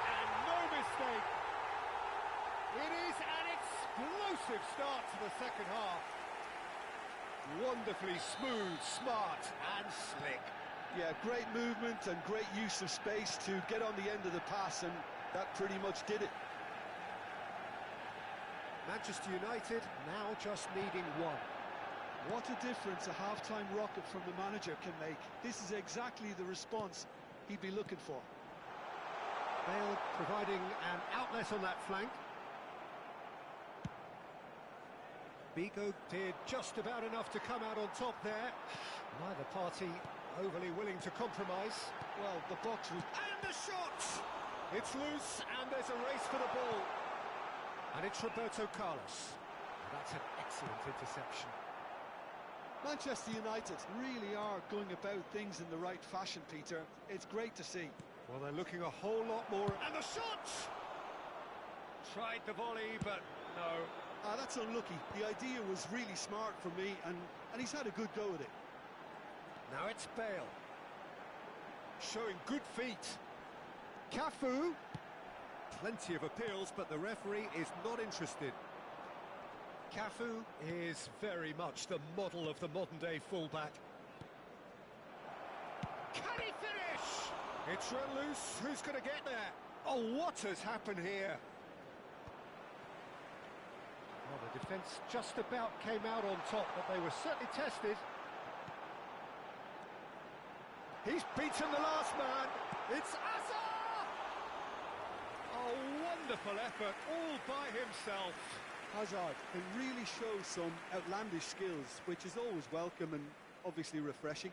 And no mistake. It is an explosive start to the second half. Wonderfully smooth, smart and slick. Yeah, great movement and great use of space to get on the end of the pass, and that pretty much did it. Manchester United now just needing one. What a difference a half-time rocket from the manager can make. This is exactly the response he'd be looking for. Bale providing an outlet on that flank. Figo did just about enough to come out on top there. Neither party overly willing to compromise. Well, the box was... And the shot! It's loose, and there's a race for the ball. And it's Roberto Carlos. That's an excellent interception. Manchester United really are going about things in the right fashion, Peter. It's great to see. Well, they're looking a whole lot more... And the shot! Tried the volley, but no. That's unlucky. The idea was really smart from me, and he's had a good go at it. Now it's Bale. Showing good feet. Cafu. Plenty of appeals, but the referee is not interested. Cafu is very much the model of the modern-day fullback. Can he finish? It's run loose. Who's going to get there? Oh, what has happened here? Well, the defence just about came out on top, but they were certainly tested. He's beaten the last man. It's Hazard! A wonderful effort, all by himself. Hazard can really show some outlandish skills, which is always welcome and obviously refreshing.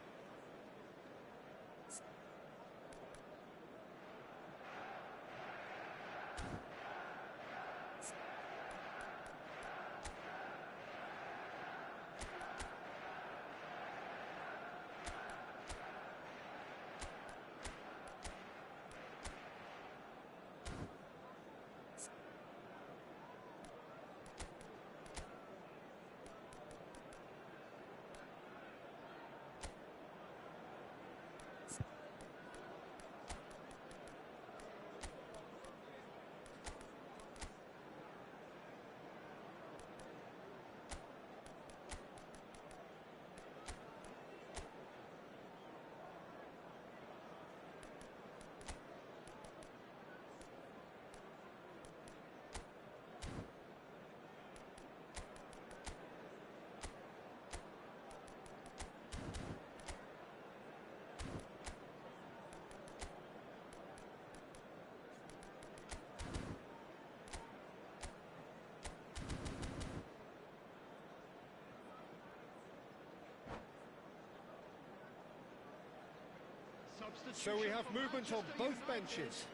So we have movement on both benches.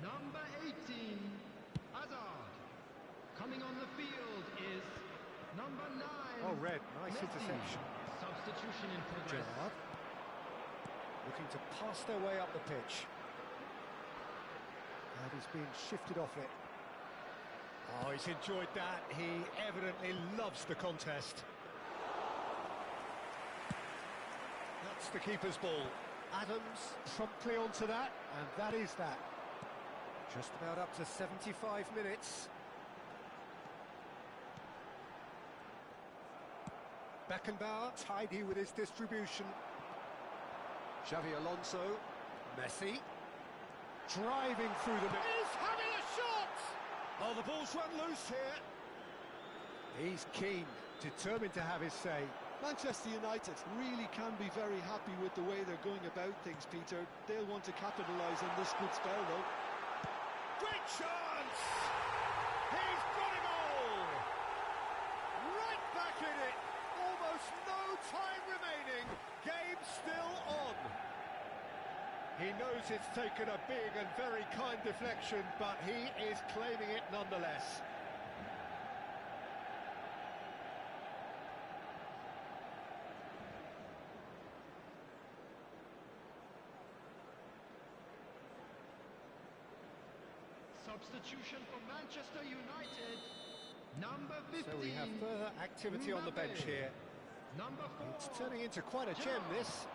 Number 18, Hazard. Coming on the field is number 9. Oh, Red, nice Messi. interception. Substitution in progress. Gerrard. Looking to pass their way up the pitch. And he's being shifted off it. Oh, he's enjoyed that. He evidently loves the contest. That's the keeper's ball. Adams promptly onto that, and that is that. Just about up to 75 minutes. Beckenbauer, tidy with his distribution. Xavi Alonso. Messi. Driving through the middle. He's having a shot! Oh, the ball's run loose here. He's keen, determined to have his say. Manchester United really can be very happy with the way they're going about things, Peter. They'll want to capitalise on this good spell, though. Great chance! He's got it all! Right back in it! Almost no time remaining. Game still on. He knows it's taken a big and very kind deflection, but he is claiming it nonetheless. Substitution for Manchester United. Number 15. So we have further activity on the bench here. Number 4. It's turning into quite a gem, this.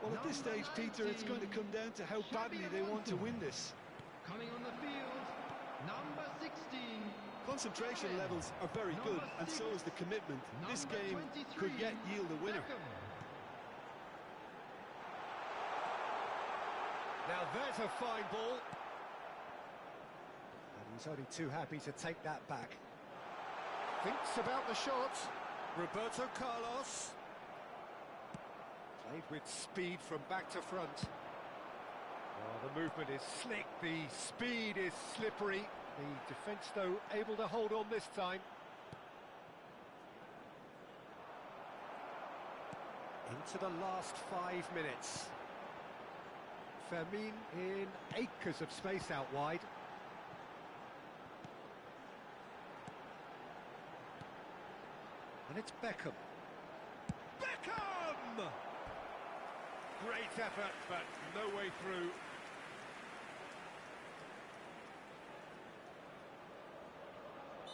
Well, at this stage, Peter, it's going to come down to how badly they want to win this. Coming on the field, number 16. Concentration levels are very good, and so is the commitment. This game could yet yield a winner. Now there's a fine ball. And he's only too happy to take that back. Thinks about the shot. Roberto Carlos. Played with speed from back to front. Oh, the movement is slick, the speed is slippery. The defence, though, able to hold on this time. Into the last 5 minutes. Fermin in acres of space out wide. And it's Beckham. Beckham! Great effort, but no way through.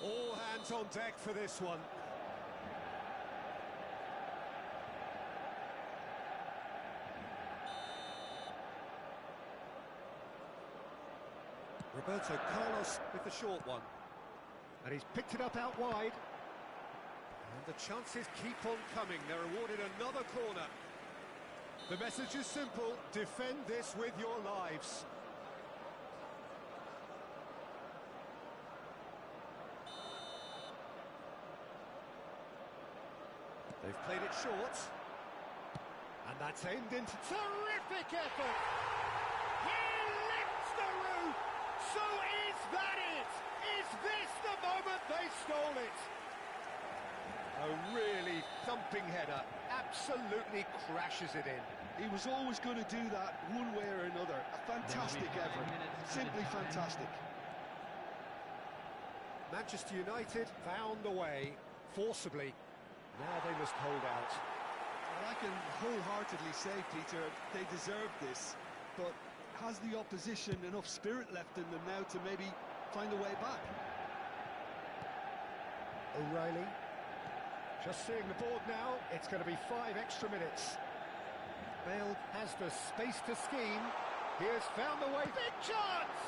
All hands on deck for this one. Roberto Carlos with the short one. And he's picked it up out wide. And the chances keep on coming. They're awarded another corner. The message is simple: defend this with your lives. They've played it short. And that's aimed into... Terrific effort! He lifts the roof! So is that it? Is this the moment they stole it? A really thumping header, absolutely crashes it in. He was always going to do that one way or another. A fantastic effort, simply fantastic. Manchester United found a way, forcibly. Now they must hold out. Well, I can wholeheartedly say, Peter, they deserve this, but has the opposition enough spirit left in them now to maybe find a way back? O'Reilly. Just seeing the board now, it's going to be 5 extra minutes. Bale has the space to scheme. He has found the way. Big chance!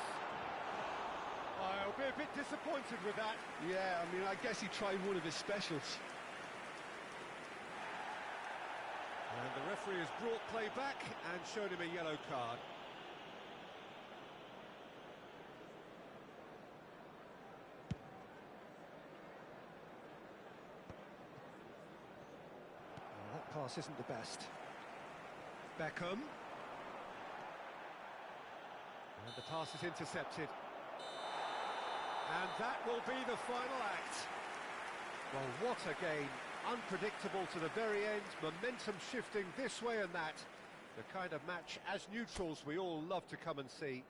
I'll be a bit disappointed with that. Yeah, I mean, I guess he tried one of his specials. And the referee has brought play back and shown him a yellow card. That pass isn't the best. Beckham. And the pass is intercepted. And that will be the final act. Well, what a game. Unpredictable to the very end. Momentum shifting this way and that. The kind of match, as neutrals, we all love to come and see.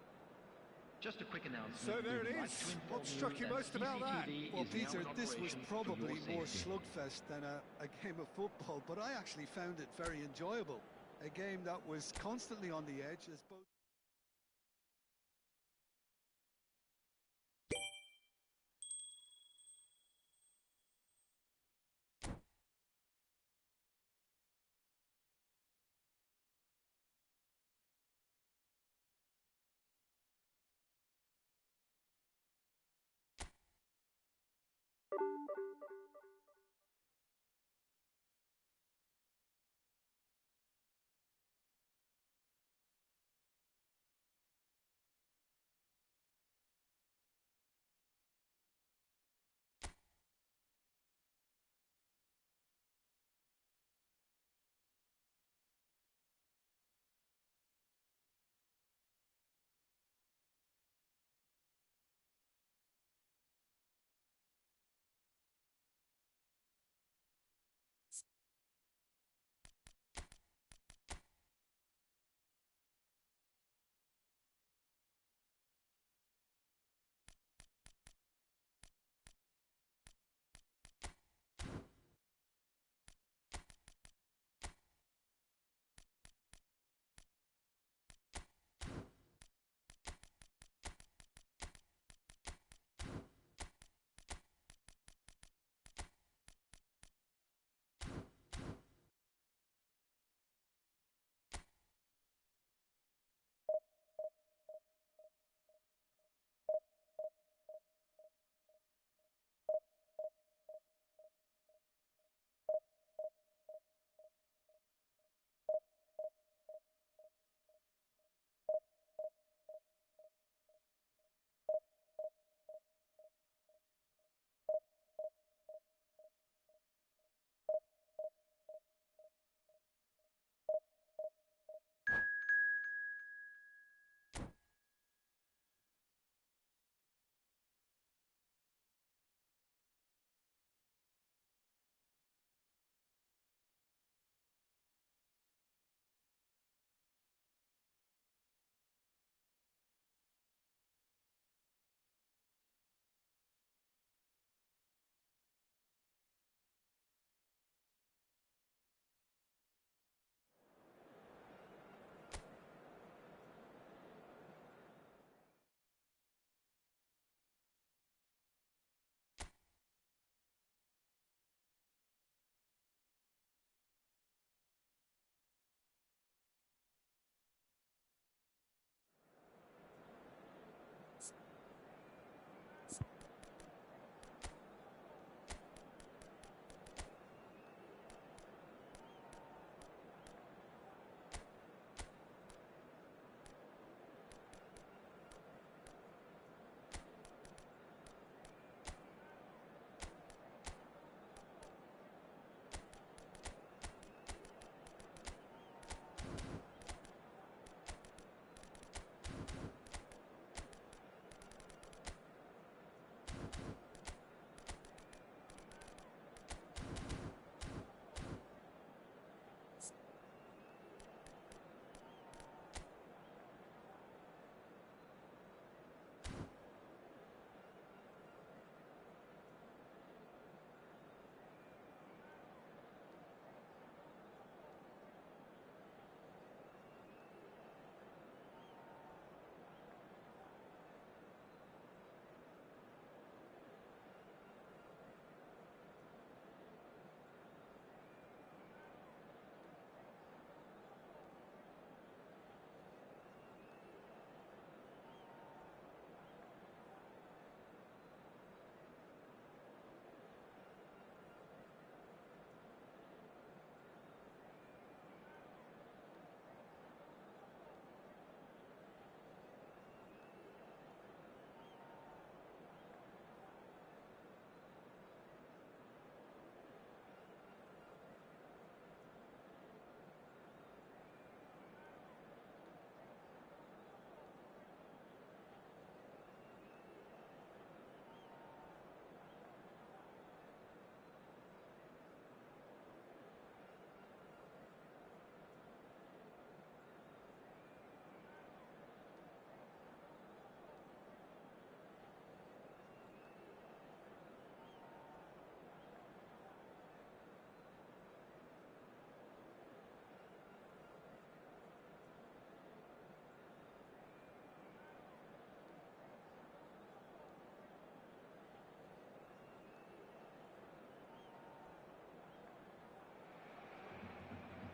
Just a quick announcement. So there it is. What struck you most about that? Well, Peter, this was probably more slugfest than a game of football, but I actually found it very enjoyable. A game that was constantly on the edge as both...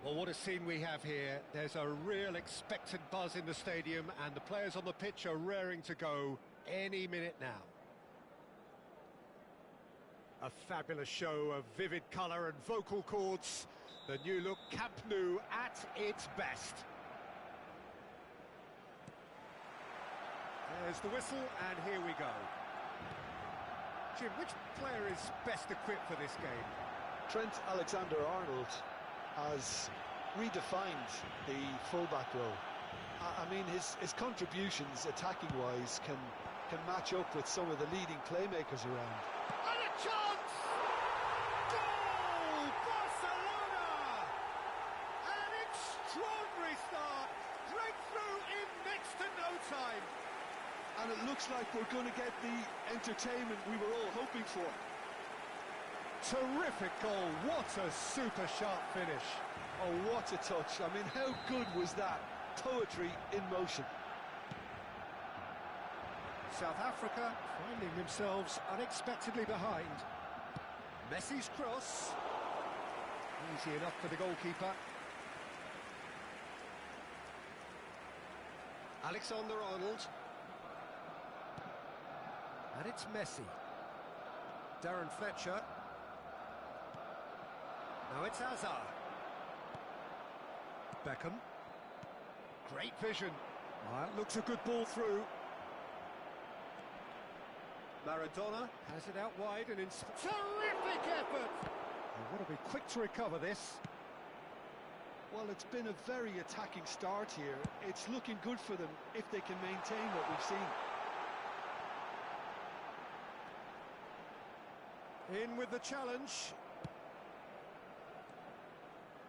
Well, what a scene we have here. There's a real expectant buzz in the stadium, and the players on the pitch are raring to go any minute now. A fabulous show of vivid colour and vocal cords. The new look Camp Nou at its best. There's the whistle, and here we go. Jim, which player is best equipped for this game? Trent Alexander-Arnold has redefined the fullback role. I mean, his contributions attacking-wise can match up with some of the leading playmakers around. And a chance! Goal! Barcelona! An extraordinary start. Breakthrough in next to no time. And it looks like we're going to get the entertainment we were all hoping for. Terrific goal. What a super sharp finish. Oh, what a touch. I mean, how good was that? Poetry in motion. South Africa finding themselves unexpectedly behind. Messi's cross. Easy enough for the goalkeeper. Alexander-Arnold. And it's Messi. Darren Fletcher. Now it's Hazard. Beckham. Great vision. That looks a good ball through. Maradona has it out wide and in... Terrific effort! They want to be quick to recover this. Well, it's been a very attacking start here. It's looking good for them if they can maintain what we've seen. In with the challenge.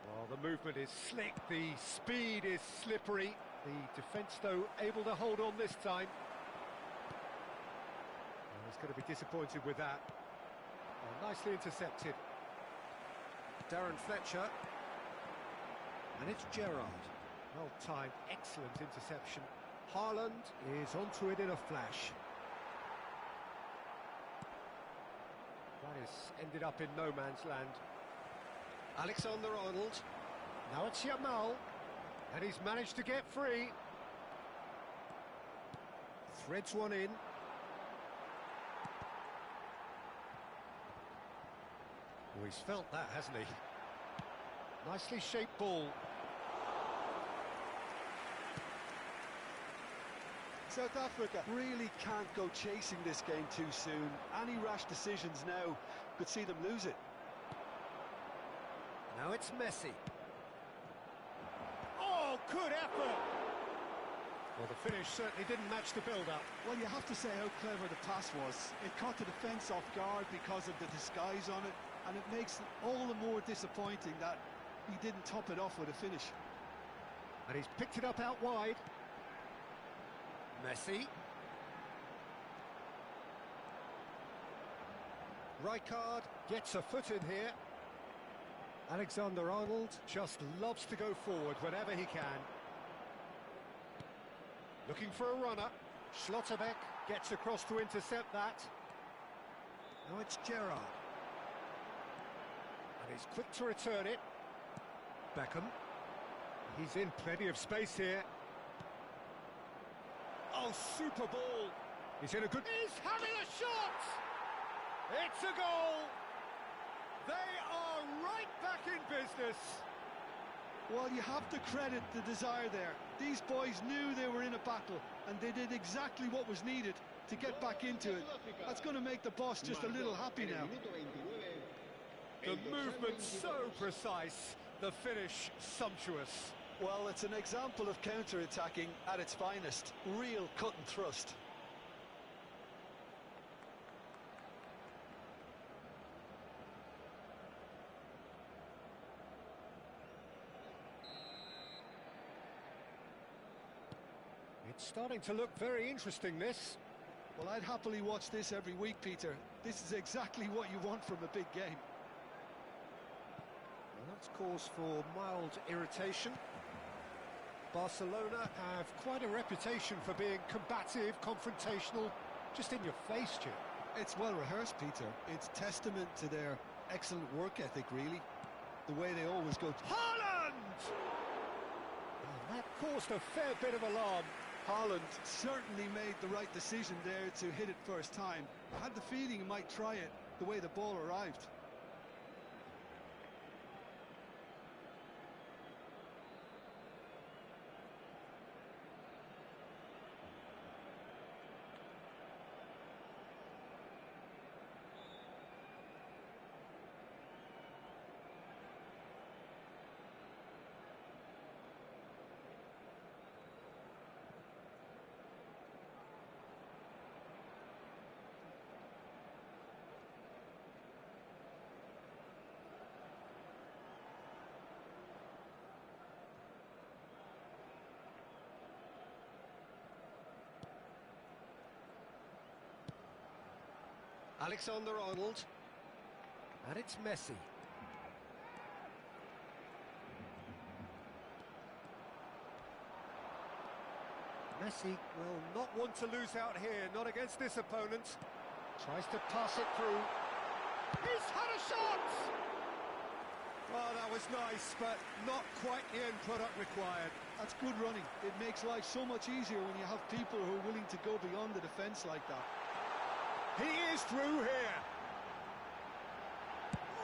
Well, the movement is slick, the speed is slippery. The defence, though, able to hold on this time. Well, he's going to be disappointed with that. Well, nicely intercepted. Darren Fletcher. And it's Gerrard. Well timed, excellent interception. Haaland is onto it in a flash. That has ended up in no man's land. Alexander-Arnold. Now it's Yamal. And he's managed to get free. Threads one in. Oh, he's felt that, hasn't he? Nicely shaped ball. South Africa Really can't go chasing this game too soon. Any rash decisions now could see them lose it. Now it's Messi. Oh, good effort! Well, the finish certainly didn't match the build-up. Well, you have to say how clever the pass was. It caught the defence off guard because of the disguise on it, and it makes it all the more disappointing that he didn't top it off with a finish. And he's picked it up out wide. Messi. Rijkaard gets a foot in here. Alexander-Arnold just loves to go forward whenever he can. Looking for a runner. Schlotterbeck gets across to intercept that. Now it's Gerrard. And he's quick to return it. Beckham. He's in plenty of space here. Oh, super ball. He's in a good... He's having a shot! It's a goal! They are right back in business. Well, you have to credit the desire there. These boys knew they were in a battle, and they did exactly what was needed to get back into it. That's going to make the boss just a little happy now. The movement so precise, the finish sumptuous. Well, it's an example of counter-attacking at its finest. Real cut and thrust. It's starting to look very interesting, this. Well, I'd happily watch this every week, Peter. This is exactly what you want from a big game. Well, that's cause for mild irritation. Barcelona have quite a reputation for being combative, confrontational, just in your face, Jim. It's well rehearsed, Peter. It's testament to their excellent work ethic, really. The way they always go... Haaland! caused a fair bit of alarm. Haaland certainly made the right decision there to hit it first time. I had the feeling he might try it the way the ball arrived. Alexander-Arnold. And it's Messi. Messi will not want to lose out here, not against this opponent. Tries to pass it through. He's had a shot! Oh, that was nice, but not quite the end product required. That's good running. It makes life so much easier when you have people who are willing to go beyond the defence like that. He is through here.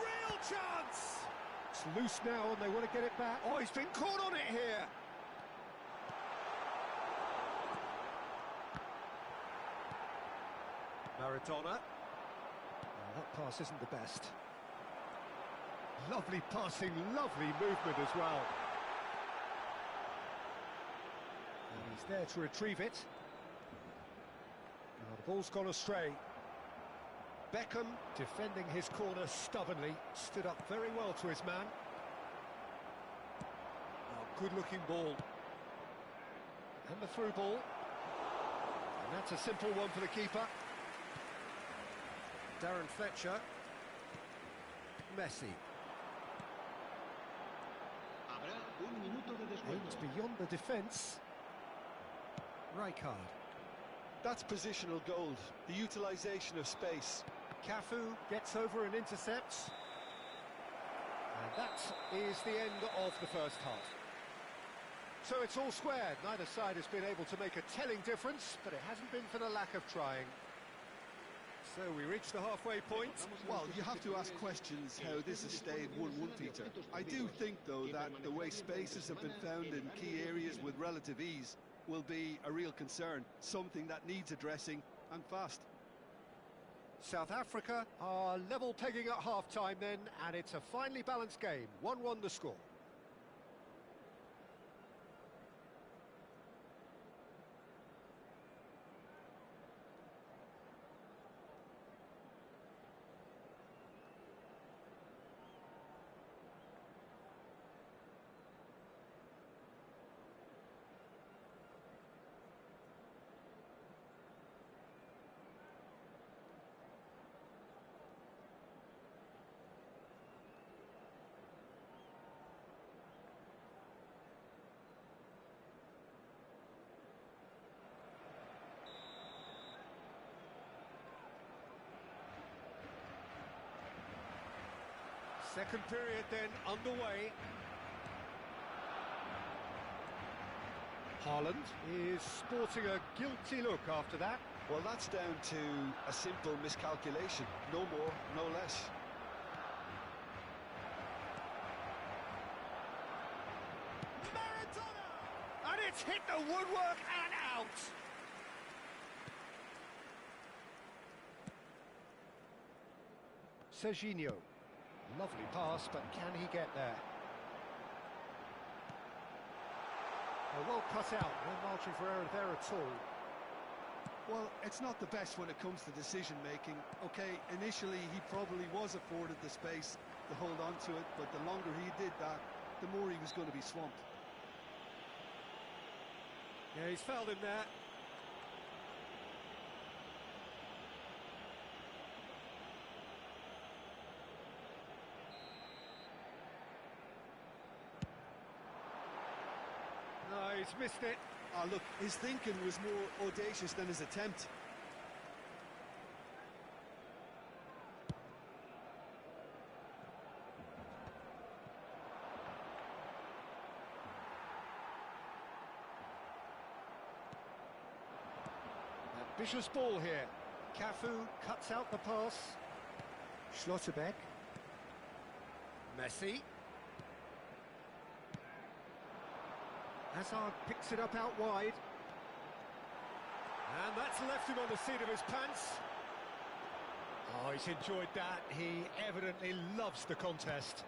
Real chance! It's loose now and they want to get it back. Oh, he's been caught on it here. Maradona. Oh, that pass isn't the best. Lovely passing, lovely movement as well. And he's there to retrieve it. Oh, the ball's gone astray. Beckham, defending his corner stubbornly, stood up very well to his man. Oh, good-looking ball. And the through ball. And that's a simple one for the keeper. Darren Fletcher. Messi. Aims beyond the defence. Rijkaard. That's positional gold, the utilisation of space. Cafu gets over and intercepts. And that is the end of the first half. So it's all squared. Neither side has been able to make a telling difference, but it hasn't been for the lack of trying. So we reach the halfway point. Well, you have to ask questions how this has stayed 1-1, Peter. I do think, though, that the way spaces have been found in key areas with relative ease will be a real concern, something that needs addressing, and fast. South Africa are level pegging at half-time then, and it's a finely balanced game. 1-1 the score. Second period then underway. Haaland is sporting a guilty look after that. Well, that's down to a simple miscalculation, no more, no less. Maradona! And it's hit the woodwork and out! Serginho. Lovely pass, but can he get there? Well cut out, no margin for error there at all. Well, it's not the best when it comes to decision-making. Okay, initially he probably was afforded the space to hold on to it, but the longer he did that, the more he was going to be swamped. Yeah, he's fouled him there. No, he's missed it. Ah, look, his thinking was more audacious than his attempt. Ambitious ball here. Cafu cuts out the pass. Schlotterbeck. Messi. Hazard picks it up out wide. And that's left him on the seat of his pants. Oh, he's enjoyed that. He evidently loves the contest.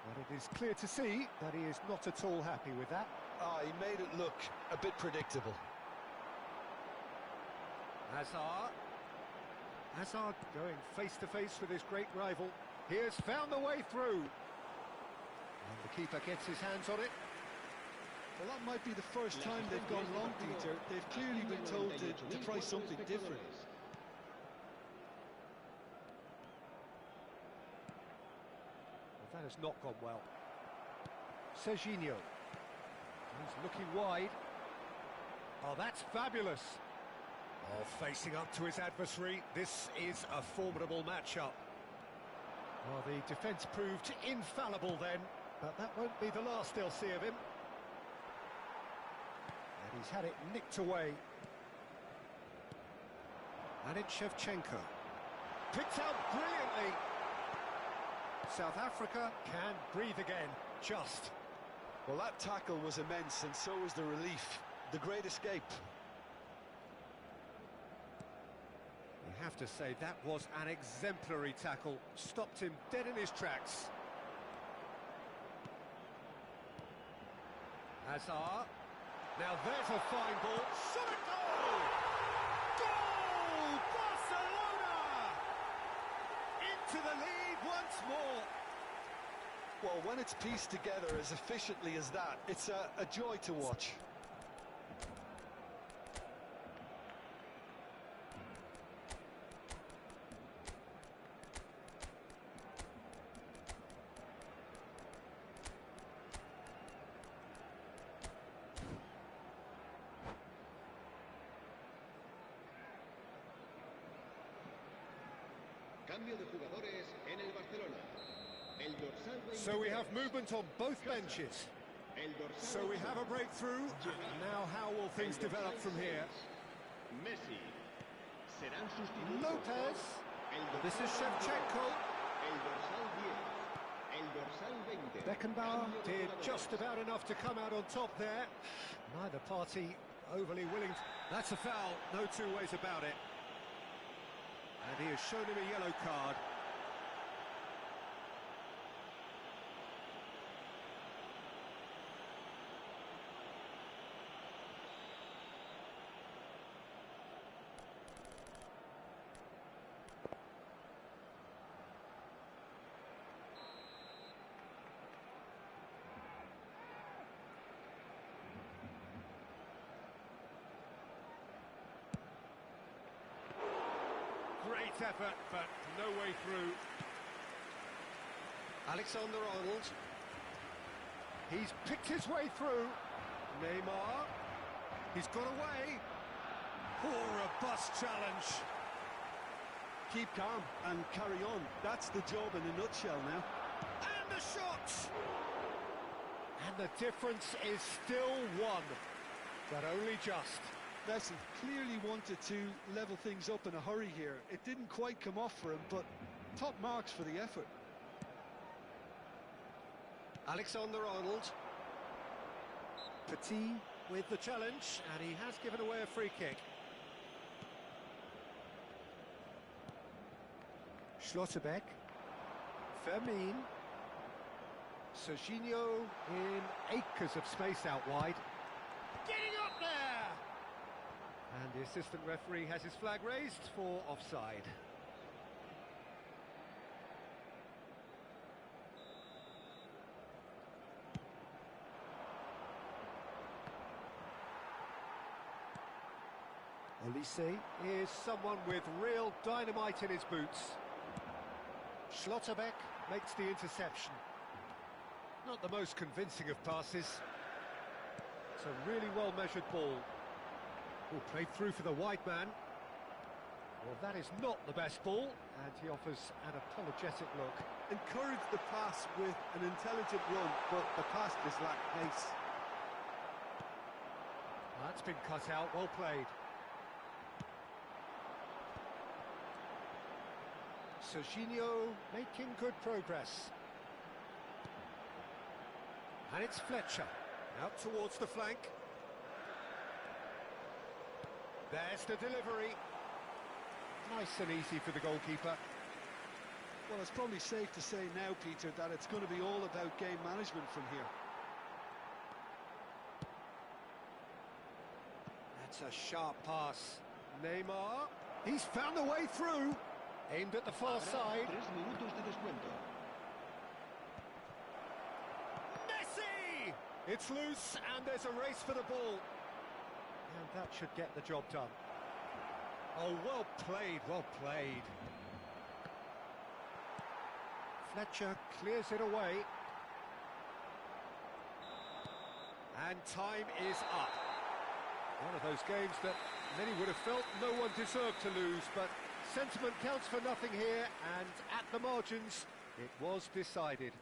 But it is clear to see that he is not at all happy with that. Ah, he made it look a bit predictable. Hazard going face-to-face with his great rival. He has found the way through. And the keeper gets his hands on it. Well, that might be the first time they've gone wrong, Peter. They've clearly been told to try something different. Well, that has not gone well. Serginho. He's looking wide. Oh, that's fabulous. Oh, facing up to his adversary. This is a formidable matchup. Well, the defence proved infallible then, but that won't be the last they'll see of him. And he's had it nicked away. And it's Shevchenko. Picked out brilliantly. South Africa can breathe again, just. Well, that tackle was immense, and so was the relief. The great escape. You have to say that was an exemplary tackle. Stopped him dead in his tracks. Hazard. Now there's a fine ball. Shot it, goal! Goal! Barcelona! Into the lead once more. Well, when it's pieced together as efficiently as that, it's a joy to watch. Cambio de jugadores en el Barcelona. El dorsal 20. So we have movement on both benches. So we have a breakthrough. Now how will things develop from here? Messi. Serán sustitutos. Lopez. This is Shevchenko. El dorsal 10. El dorsal 20. Beckenbauer did just about enough to come out on top there. Neither party overly willing. That's a foul, no two ways about it. And he has shown him a yellow card. Great effort, but no way through. Alexander-Arnold. He's picked his way through. Neymar. He's got away. Oh, robust challenge. Keep calm and carry on. That's the job in a nutshell now. And the shot! And the difference is still one, but only just. Messi clearly wanted to level things up in a hurry here. It didn't quite come off for him, but top marks for the effort. Alexander-Arnold. Petit with the challenge, and he has given away a free kick. Schlotterbeck. Fermin. Serginho in acres of space out wide. Getting up there! And the assistant referee has his flag raised for offside. Olise is someone with real dynamite in his boots. Schlotterbeck makes the interception. Not the most convincing of passes. It's a really well-measured ball. Oh, played through for the wide man. Well, that is not the best ball, and he offers an apologetic look. Encouraged the pass with an intelligent run, but the pass just lacked pace. And That's been cut out, well played. Serginho making good progress. And it's Fletcher, out towards the flank. There's the delivery. Nice and easy for the goalkeeper. Well, it's probably safe to say now, Peter, that it's going to be all about game management from here. That's a sharp pass. Neymar, he's found a way through. Aimed at the far side. Messi! It's loose and there's a race for the ball. And that should get the job done. Oh, well played, well played. Fletcher clears it away. And time is up. One of those games that many would have felt no one deserved to lose, but sentiment counts for nothing here, and at the margins, it was decided.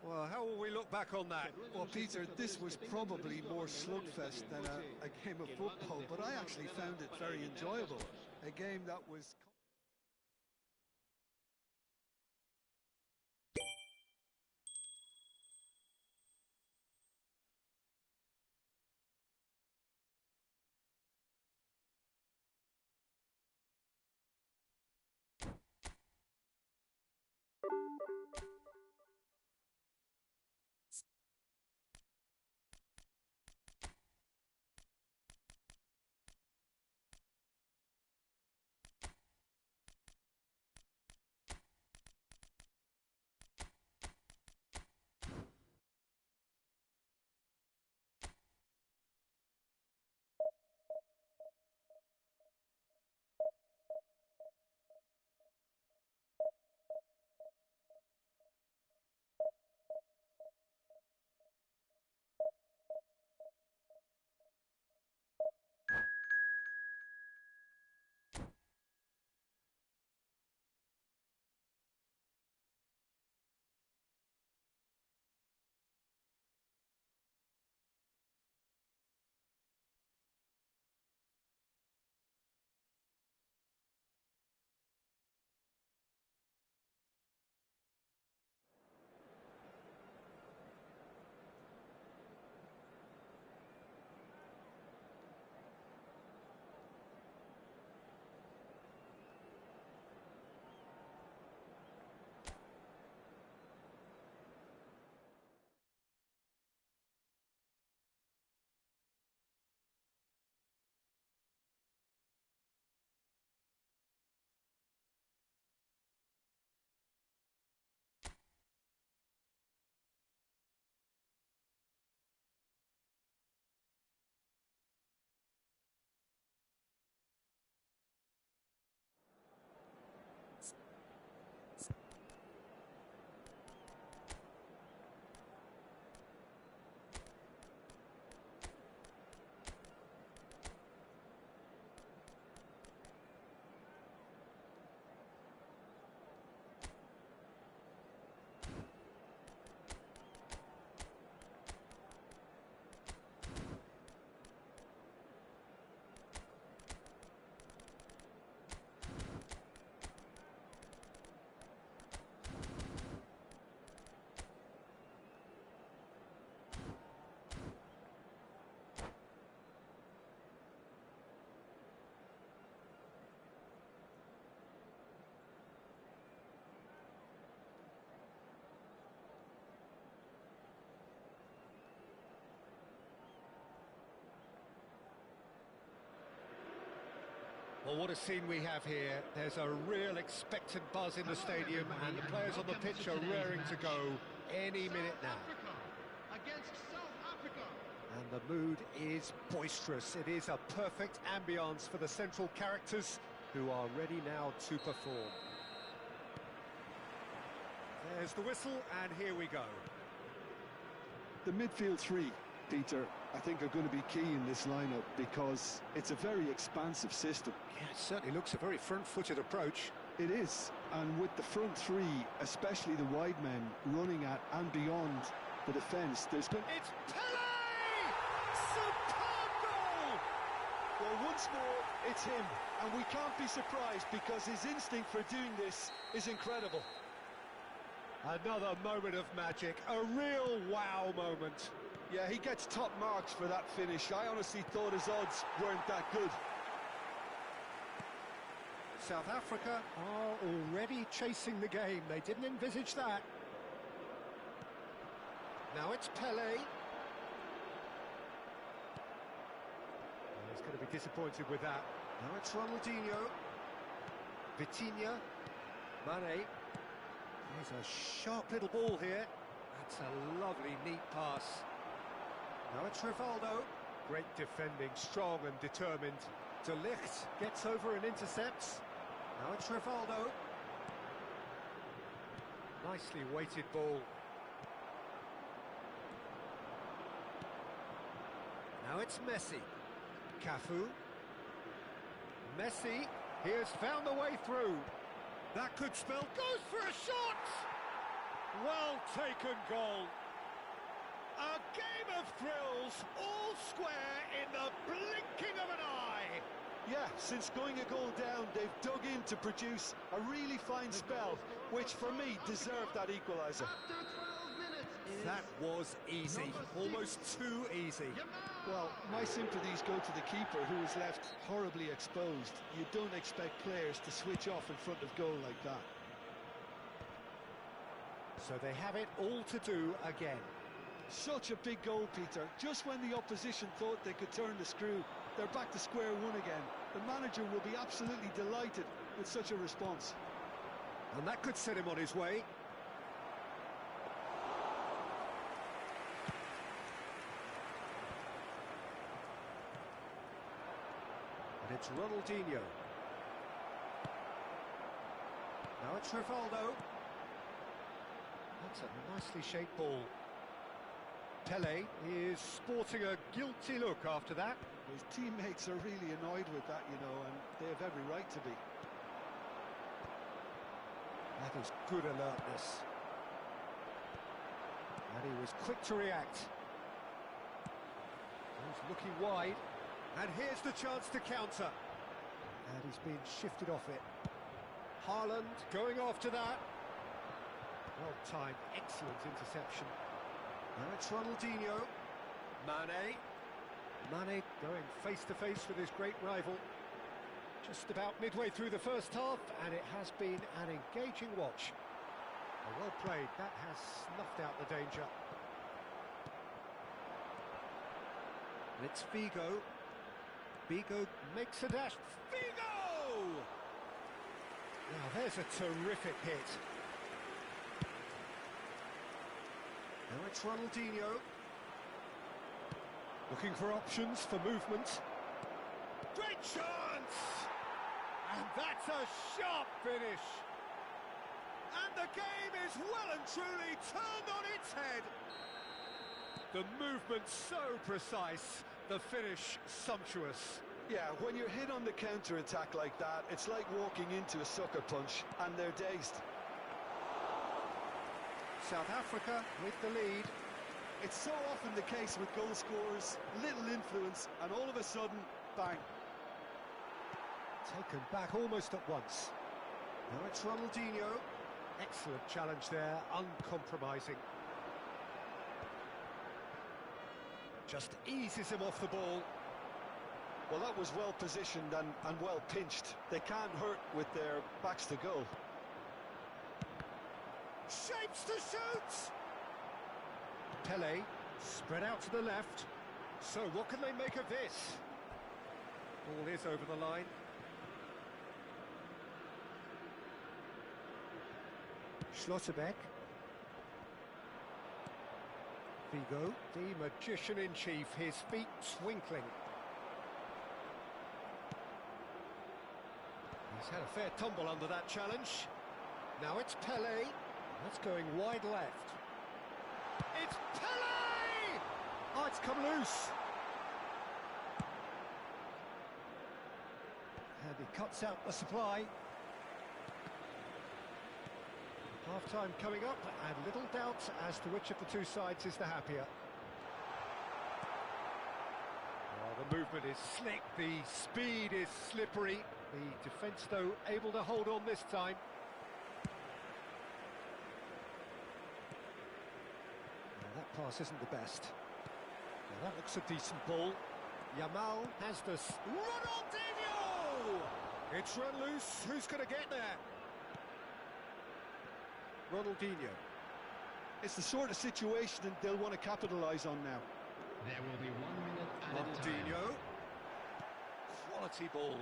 Well, how will we look back on that? Well, Peter, this was probably more slugfest than a game of football, but I actually found it very enjoyable. A game that was... Well, what a scene we have here. There's a real expectant buzz in the stadium, and the players on the pitch are raring to go any minute now. Against South Africa. And the mood is boisterous. It is a perfect ambience for the central characters who are ready now to perform. There's the whistle, and here we go. The midfield three, Peter, I think are going to be key in this lineup because it's a very expansive system. Yeah, it certainly looks a very front-footed approach. It is, and with the front three, especially the wide men, running at and beyond the defence, there's... It's Pele! Superb! once more, it's him. And we can't be surprised because his instinct for doing this is incredible. Another moment of magic, a real wow moment. Yeah, he gets top marks for that finish. I honestly thought his odds weren't that good. South Africa are already chasing the game. They didn't envisage that. Now it's Pele. He's going to be disappointed with that. Now it's Ronaldinho. Vitinha. Mane. There's a sharp little ball here. That's a lovely, neat pass. Now it's Rivaldo. Great defending, strong and determined. De Ligt gets over and intercepts. Now it's Rivaldo. Nicely weighted ball. Now it's Messi. Cafu. Messi, he has found a way through. That could spell, goes for a shot! Well taken goal. A game of thrills, all square in the blinking of an eye. Yeah, since going a goal down, they've dug in to produce a really fine spell, which for me deserved that equaliser. After 12 minutes is That was easy, almost too easy. Well, my sympathies go to the keeper, who is left horribly exposed. You don't expect players to switch off in front of goal like that. So they have it all to do again. Such a big goal, Peter. Just when the opposition thought they could turn the screw, they're back to square one again. The manager will be absolutely delighted with such a response. And that could set him on his way. And it's Ronaldinho. Now it's Rivaldo. That's a nicely shaped ball. Pele is sporting a guilty look after that. His teammates are really annoyed with that, you know, and they have every right to be. That is good alertness. And he was quick to react. He's looking wide. And here's the chance to counter. And he's been shifted off it. Haaland going after that. Well timed, excellent interception. Now it's Ronaldinho. Mane. Mane going face to face with his great rival. Just about midway through the first half, and it has been an engaging watch. Well played, that has snuffed out the danger. And it's Figo. Figo makes a dash. Figo! Now there's a terrific hit. Now it's Ronaldinho. Looking for options for movement. Great chance! And that's a sharp finish. And the game is well and truly turned on its head. The movement so precise, the finish sumptuous. Yeah, when you're hit on the counter-attack like that, it's like walking into a sucker punch, and they're dazed. South Africa with the lead. It's so often the case with goal scorers, little influence, and all of a sudden, bang. Taken back almost at once. Now it's Ronaldinho. Excellent challenge there, uncompromising. Just eases him off the ball. Well, that was well positioned and well pinched. They can't hurt with their backs to goal. Shapes to shoot! Pele spread out to the left. So what can they make of this? Ball is over the line. Schlotterbeck. Figo, the magician-in-chief, his feet twinkling. He's had a fair tumble under that challenge. Now it's Pele. That's going wide left. It's Pele! Oh, it's come loose. And he cuts out the supply. Half-time coming up, and little doubt as to which of the two sides is the happier. Well, the The movement is slick, the speed is slippery. The defence, though, able to hold on this time. Now, that pass isn't the best. Now, that looks a decent ball. Yamal has this. Ronaldinho! It's run loose. Who's going to get there? Ronaldinho. It's the sort of situation that they'll want to capitalise on now. There will be 1 minute added time. Ronaldinho. Quality ball.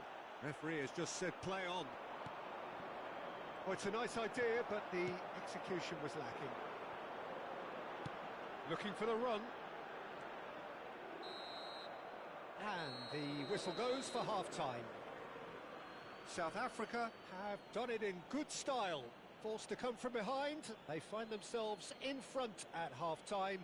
Referee has just said play on. Well, it's a nice idea, but the execution was lacking. Looking for the run. And the whistle goes for half-time. South Africa have done it in good style. Forced to come from behind, they find themselves in front at half-time,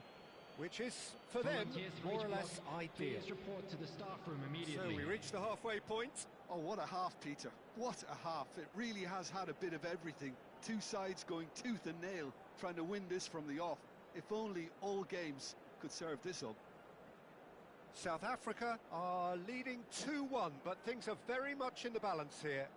which is, for them, more or less ideal. Please report to the staff room immediately. So we reach the halfway point. Oh, what a half, Peter. What a half. It really has had a bit of everything. Two sides going tooth and nail, trying to win this from the off. If only all games could serve this up. South Africa are leading 2-1, but things are very much in the balance here.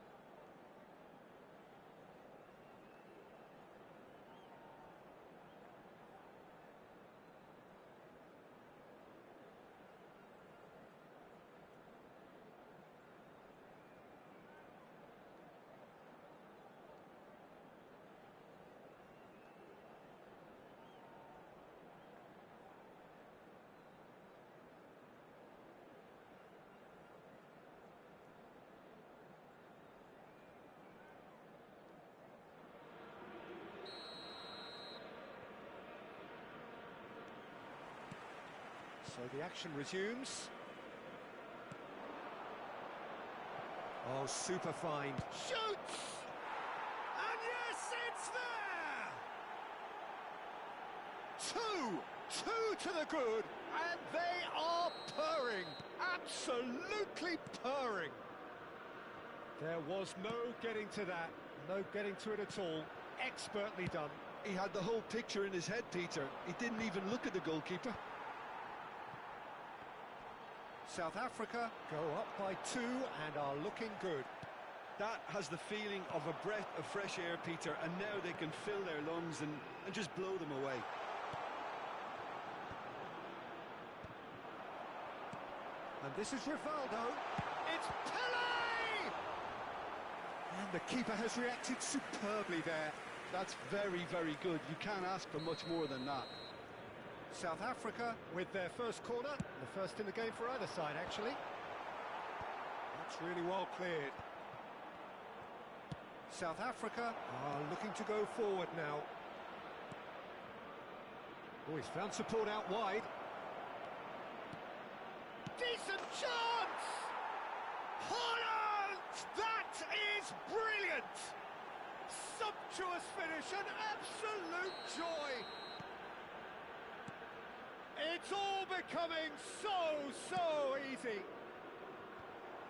So the action resumes. Oh, super fine. Shoots! And yes, it's there! Two to the good, and they are purring. Absolutely purring. There was no getting to that, no getting to it at all. Expertly done. He had the whole picture in his head, Peter. He didn't even look at the goalkeeper. South Africa go up by 2 and are looking good. That has the feeling of a breath of fresh air, Peter, and now they can fill their lungs and just blow them away. And this is Rivaldo. It's Pele! And the keeper has reacted superbly there. That's very, very good. You can't ask for much more than that. South Africa with their first corner, the first in the game for either side, actually. That's really well cleared. South Africa are looking to go forward now. Oh, he's found support out wide. Decent chance! Holland! That is brilliant! Sumptuous finish, an absolute joy! It's all becoming so easy.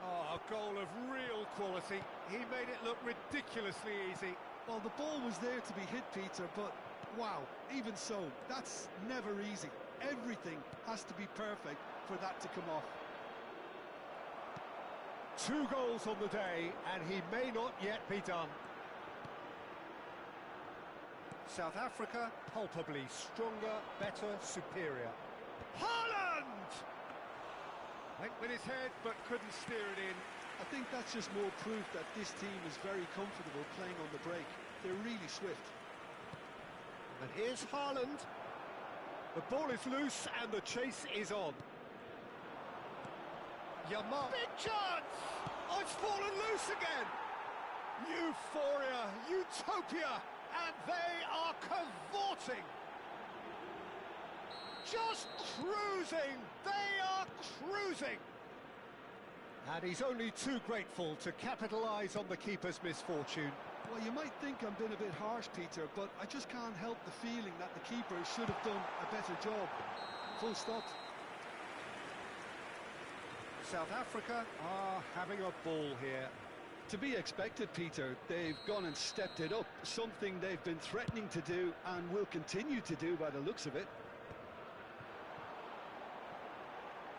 Oh, a goal of real quality. He made it look ridiculously easy. Well, the ball was there to be hit, Peter, but wow, even so, that's never easy. Everything has to be perfect for that to come off. 2 goals on the day, and he may not yet be done. South Africa, palpably stronger, better, superior. Haaland! Went with his head, but couldn't steer it in. I think that's just more proof that this team is very comfortable playing on the break. They're really swift. And here's Haaland. The ball is loose, and the chase is on. Yamal. Big chance! Oh, it's fallen loose again! Euphoria, utopia! And they are cavorting. Just cruising. They are cruising. And he's only too grateful to capitalise on the keeper's misfortune. Well, you might think I'm being a bit harsh, Peter, but I just can't help the feeling that the keeper should have done a better job. Full stop. South Africa are having a ball here. To be expected, Peter. They've gone and stepped it up, something they've been threatening to do and will continue to do by the looks of it.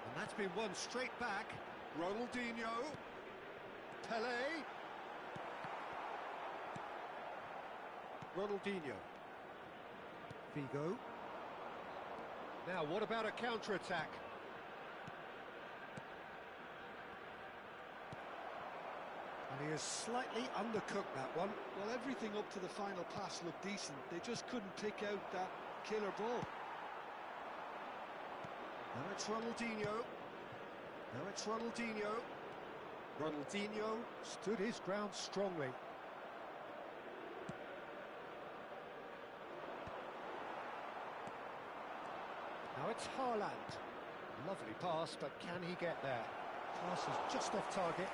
And That's been won straight back. Ronaldinho. Pelé. Ronaldinho. Figo. Now, what about a counter-attack? And he has slightly undercooked that one. Well, everything up to the final pass looked decent. They just couldn't pick out that killer ball. Now it's Ronaldinho. Now it's Ronaldinho. Ronaldinho stood his ground strongly. Now it's Haaland. Lovely pass, but can he get there? Pass is just off target.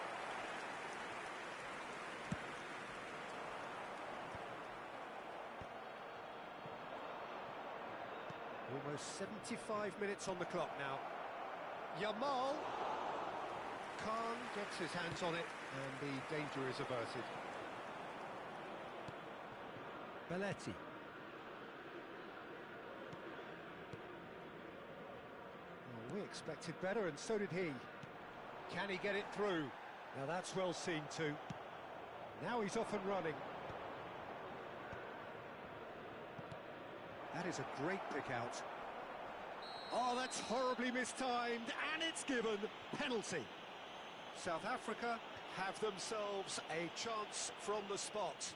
Almost 75 minutes on the clock now. Yamal. Khan gets his hands on it, and the danger is averted. Belletti. Well, we expected better, and so did he. Can he get it through? Now that's well seen too. Now he's off and running. That is a great pick out. Oh, that's horribly mistimed, and it's given. Penalty. South Africa have themselves a chance from the spot.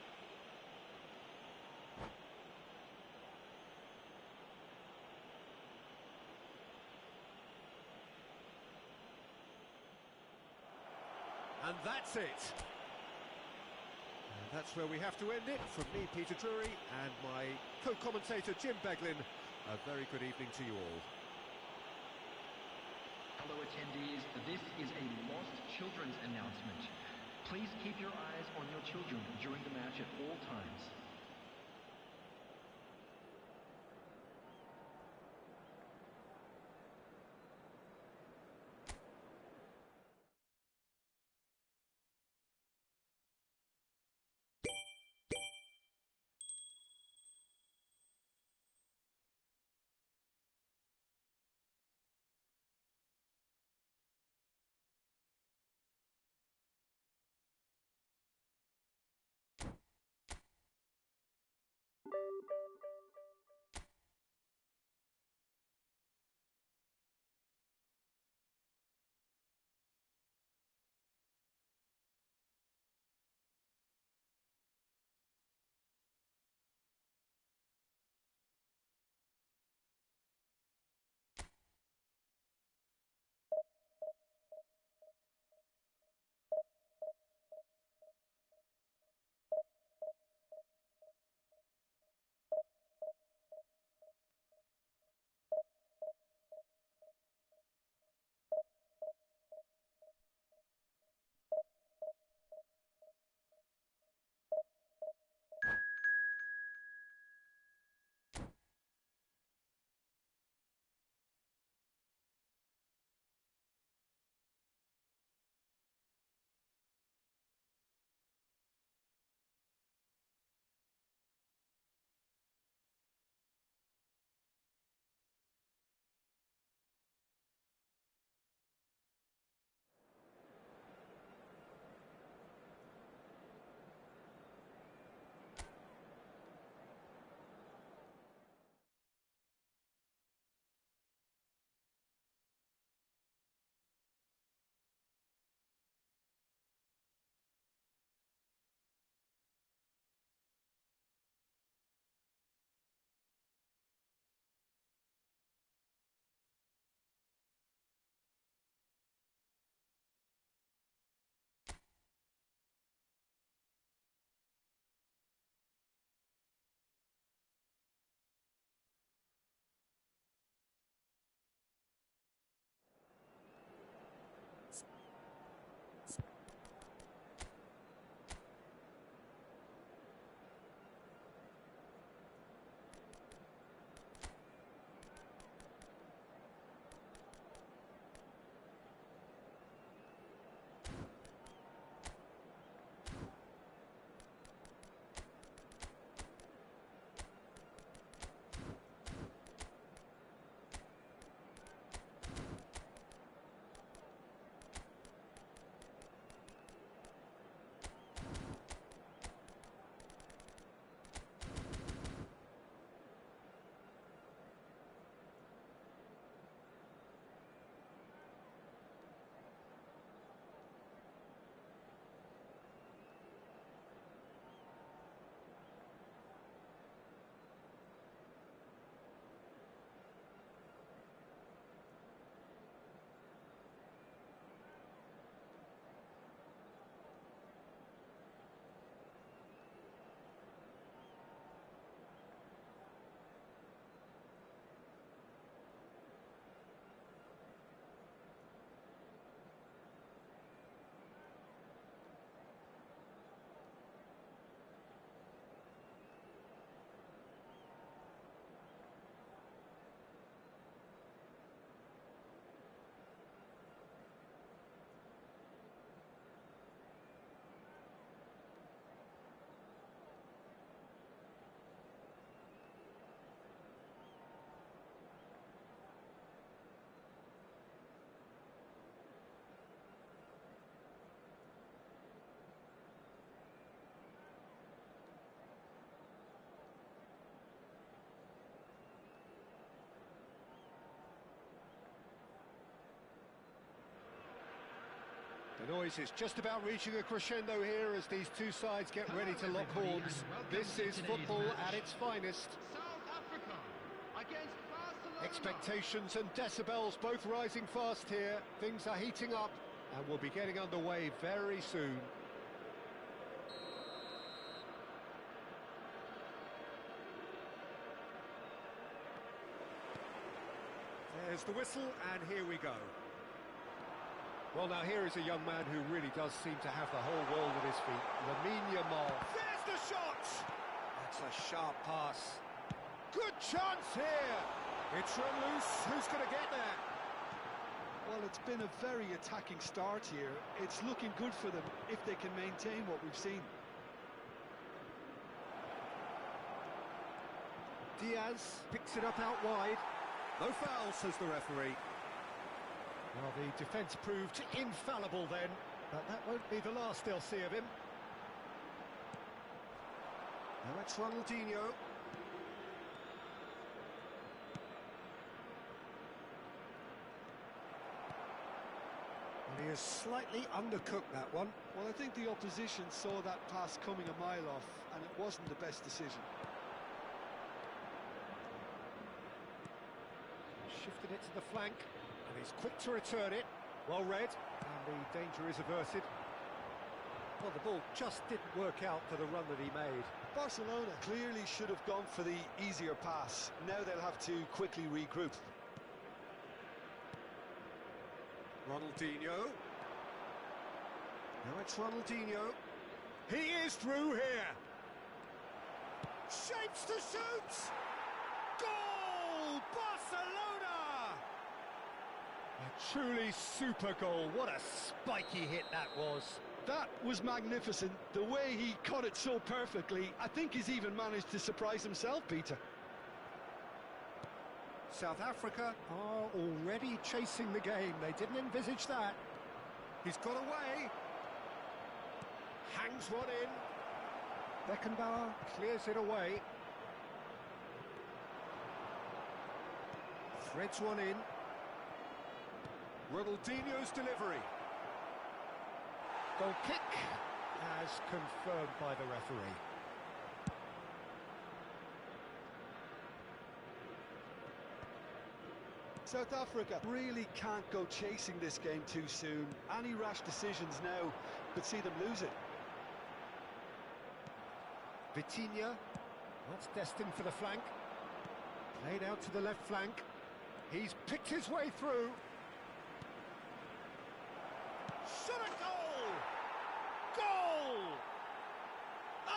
And that's it. And that's where we have to end it. From me, Peter Drury, and my co-commentator, Jim Beglin, a very good evening to you all. Hello attendees, this is a lost children's announcement. Please keep your eyes on your children during the match at all times. The noise is just about reaching a crescendo here as these two sides get ready to lock horns. This is football at its finest. South Africa against Barcelona. Expectations and decibels both rising fast here. Things are heating up and we'll be getting underway very soon. There's the whistle, and here we go. Well, now here is a young man who really does seem to have the whole world at his feet. Lamine Yamal. There's the shot! That's a sharp pass. Good chance here! It's run loose. Who's going to get there? Well, it's been a very attacking start here. It's looking good for them if they can maintain what we've seen. Diaz picks it up out wide. No foul, says the referee. Well, the defence proved infallible then, but that won't be the last they'll see of him. Now it's Ronaldinho. And he has slightly undercooked that one. Well, I think the opposition saw that pass coming a mile off, and it wasn't the best decision. Shifted it to the flank, and he's quick to return it. Well read, and the danger is averted. Well, the ball just didn't work out for the run that he made. Barcelona clearly should have gone for the easier pass. Now they'll have to quickly regroup. Ronaldinho. Now it's Ronaldinho. He is through here. Shapes to shoot! Goal! Barcelona! A truly super goal. What a spiky hit that was. That was magnificent. The way he caught it so perfectly, I think he's even managed to surprise himself, Peter. South Africa are already chasing the game. They didn't envisage that. He's got away. Hangs one in. Beckenbauer clears it away. Threads one in. Ronaldinho's delivery. Goal kick as confirmed by the referee. South Africa really can't go chasing this game too soon. Any rash decisions now could see them lose it. Vitinha, that's destined for the flank. Played out to the left flank. He's picked his way through. Shot a goal! Goal!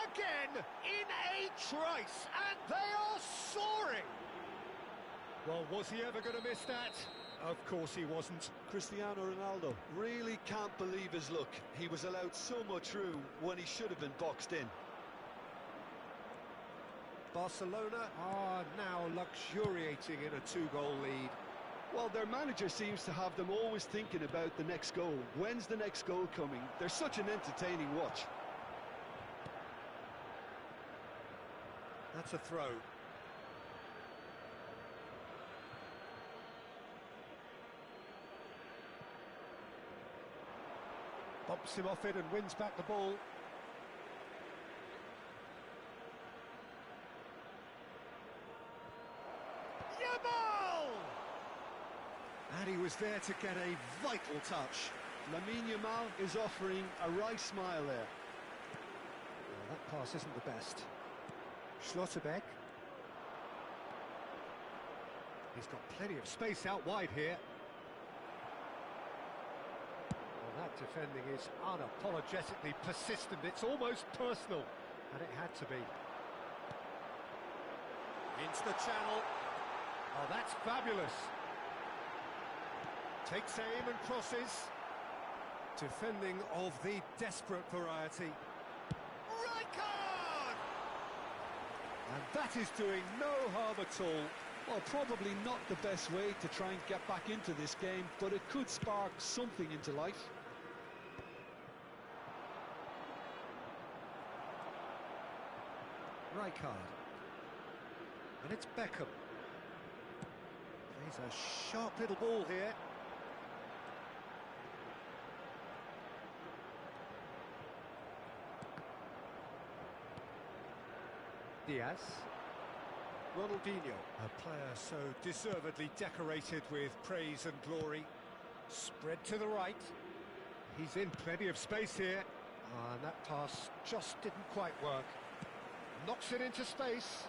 Again, in a trice, and they are soaring! Well, was he ever going to miss that? Of course he wasn't. Cristiano Ronaldo really can't believe his luck. He was allowed so much room when he should have been boxed in. Barcelona are now luxuriating in a two-goal lead. Well, their manager seems to have them always thinking about the next goal. When's the next goal coming? They're such an entertaining watch. That's a throw. Bumps him off it and wins back the ball. Yamal! And he was there to get a vital touch. Lamine Yamal is offering a right smile there. Well, that pass isn't the best. Schlotterbeck. He's got plenty of space out wide here. Well, that defending is unapologetically persistent. It's almost personal, and it had to be. Into the channel. Oh, that's fabulous. Takes aim and crosses. Defending of the desperate variety. Rijkaard! And that is doing no harm at all. Well, probably not the best way to try and get back into this game, but it could spark something into life. Rijkaard. And it's Beckham. Plays a sharp little ball here. Diaz. Ronaldinho, a player so deservedly decorated with praise and glory. Spread to the right. He's in plenty of space here. And that pass just didn't quite work. Knocks it into space.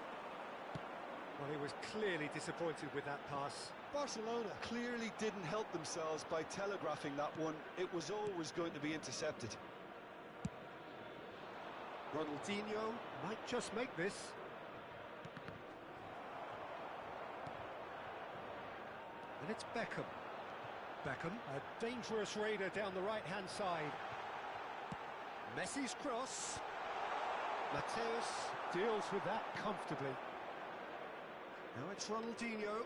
Well, he was clearly disappointed with that pass. Barcelona clearly didn't help themselves by telegraphing that one. It was always going to be intercepted. Ronaldinho might just make this. And it's Beckham. Beckham, a dangerous raider down the right-hand side. Messi's cross. Mateus deals with that comfortably. Now it's Ronaldinho.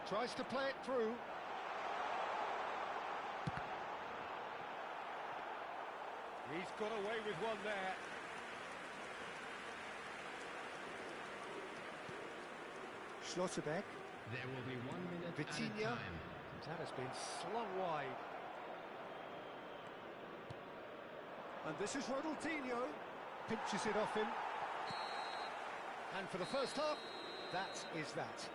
Tries to play it through. He's got away with one there. Schlotterbeck. There will be 1 minute at a Vitinha. time. That has been slung wide. And this is Ronaldinho. Pinches it off him. And for the first half, that is that.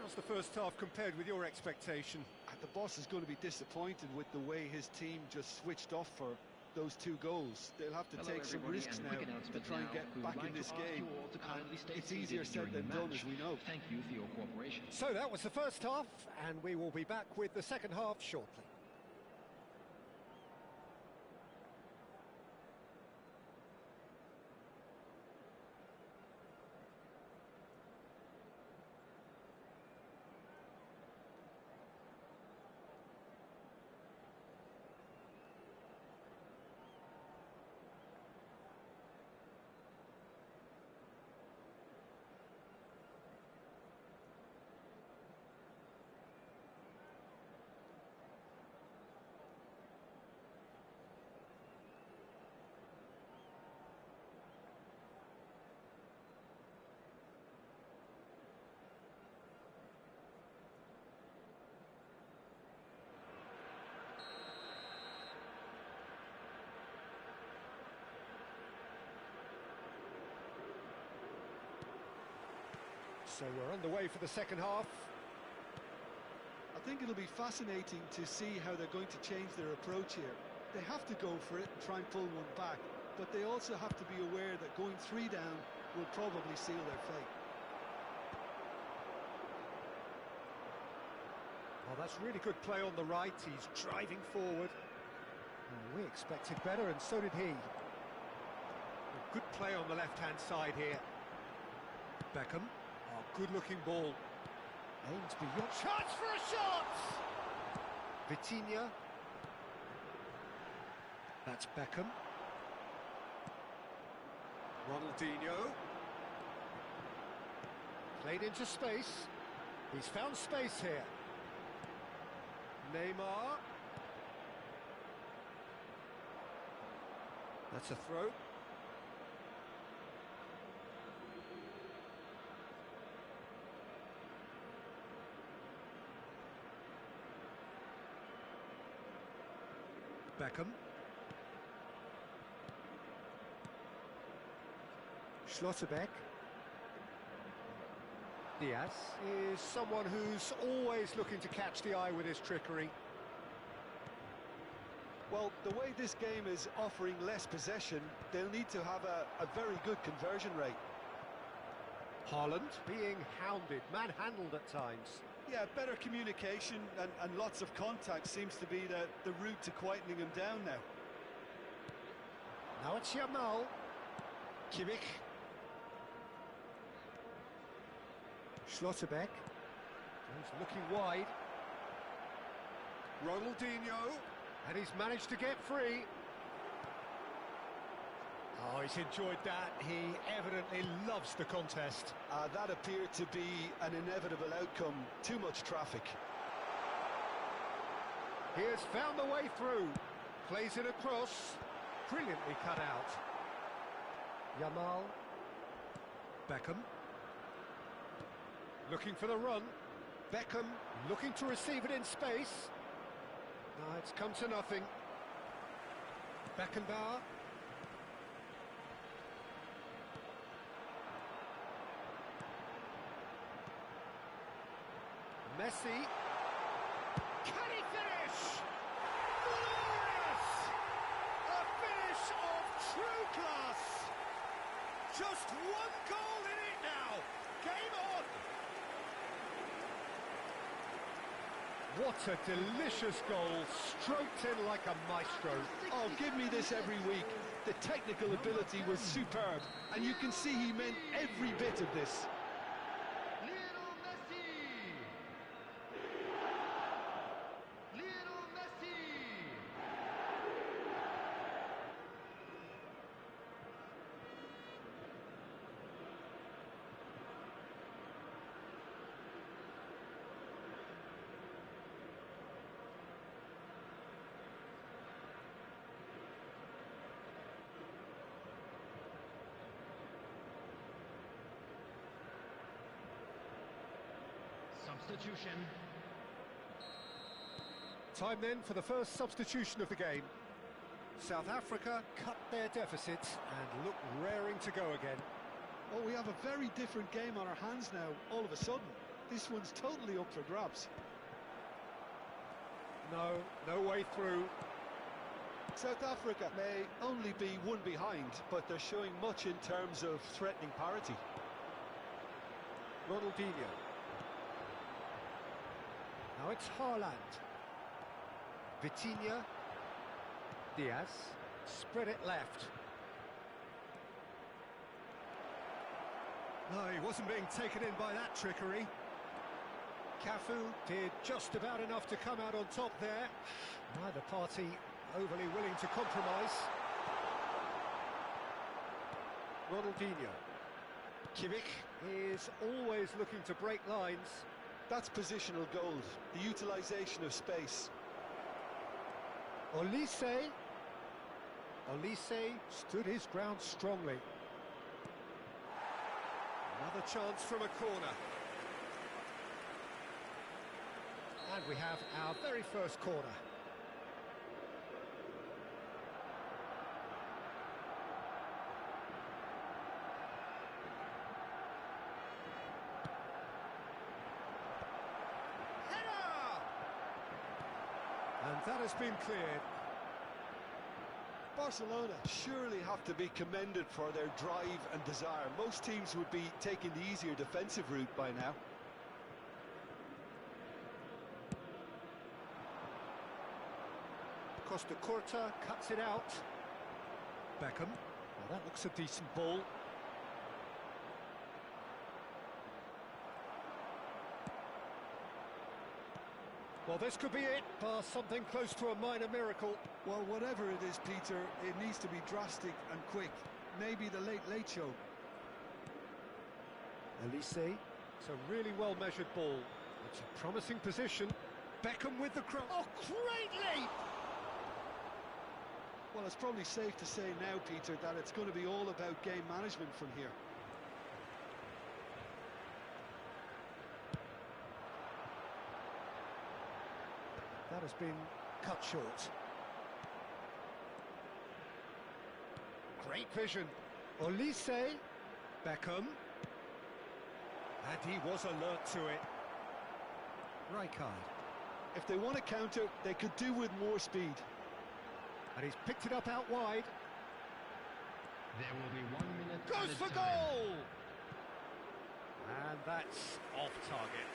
How's the first half compared with your expectation? The boss is going to be disappointed with the way his team just switched off for those 2 goals. They'll have to take some risks now to try and get back in this game. And it's easier said than done, as we know. Thank you for your cooperation. So that was the first half, and we will be back with the second half shortly. So we're underway for the second half. I think it'll be fascinating to see how they're going to change their approach here. They have to go for it and try and pull one back, but they also have to be aware that going 3 down will probably seal their fate. Well, that's really good play on the right. He's driving forward. Well, we expected better, and so did he. A good play on the left-hand side here. Beckham. Oh, good-looking ball. Aims beyond. Chance for a shot! Vitinha. That's Beckham. Ronaldinho. Played into space. He's found space here. Neymar. That's a throw. Beckham. Schlotterbeck. Diaz is someone who's always looking to catch the eye with his trickery. Well, the way this game is offering less possession, they'll need to have a very good conversion rate. Haaland being hounded, manhandled at times. Yeah, better communication and lots of contact seems to be the route to quietening him down now. Now it's Yamal. Kimmich. Schlotterbeck. He's looking wide. Ronaldinho. And he's managed to get free. Oh, he's enjoyed that. He evidently loves the contest. That appeared to be an inevitable outcome. Too much traffic. He has found the way through. Plays it across. Brilliantly cut out. Yamal. Beckham. Looking for the run. Beckham looking to receive it in space. No, it's come to nothing. Beckenbauer. Messi. Can he finish? Glorious! A finish of true class. Just one goal in it now. Game on. What a delicious goal, stroked in like a maestro. Oh, give me this every week. The technical ability was superb, and you can see he meant every bit of this. Lionel Messi! Lionel Messi! Substitution. Time then for the first substitution of the game. South Africa cut their deficit and look raring to go again. Oh, we have a very different game on our hands now, all of a sudden. This one's totally up for grabs. No way through. South Africa may only be one behind, but they're showing much in terms of threatening parity. Ronaldinho. Now it's Haaland. Vitinha. Diaz. Spread it left. No, he wasn't being taken in by that trickery. Cafu did just about enough to come out on top there. Neither party overly willing to compromise. Ronaldinho. Kimmich is always looking to break lines. That's positional gold, the utilisation of space. Olise. Olise stood his ground strongly. Another chance from a corner. And we have our very first corner. And that has been cleared. Barcelona surely have to be commended for their drive and desire. Most teams would be taking the easier defensive route by now. Costa Curta cuts it out. Beckham. Well, that looks a decent ball. Well, this could be it, bar something close to a minor miracle. Well, whatever it is, Peter, it needs to be drastic and quick. Maybe the late show. Elise. It's a really well-measured ball. It's a promising position. Beckham with the cross. Oh, great leap! Well, it's probably safe to say now, Peter, that it's going to be all about game management from here. That has been cut short. Great vision. Olise. Beckham. And he was alert to it. Rijkaard. If they want to counter, they could do with more speed. And he's picked it up out wide. There will be 1 minute. Goes for goal! And that's off target.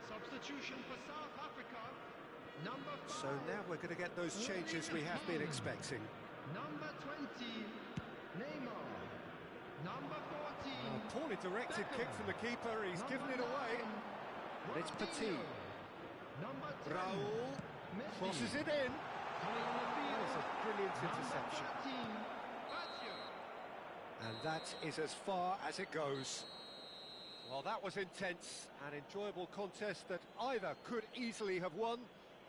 Substitution for South Africa. Number 5. So now we're going to get those changes we have been expecting. Number 20, Neymar. Number 14. A poorly directed kick from the keeper. He's given it away. And it's Petit. Number 10, Raul Messi. crosses it in. Coming on the field. was a brilliant interception. And that is as far as it goes. Well, that was intense, an enjoyable contest that either could easily have won,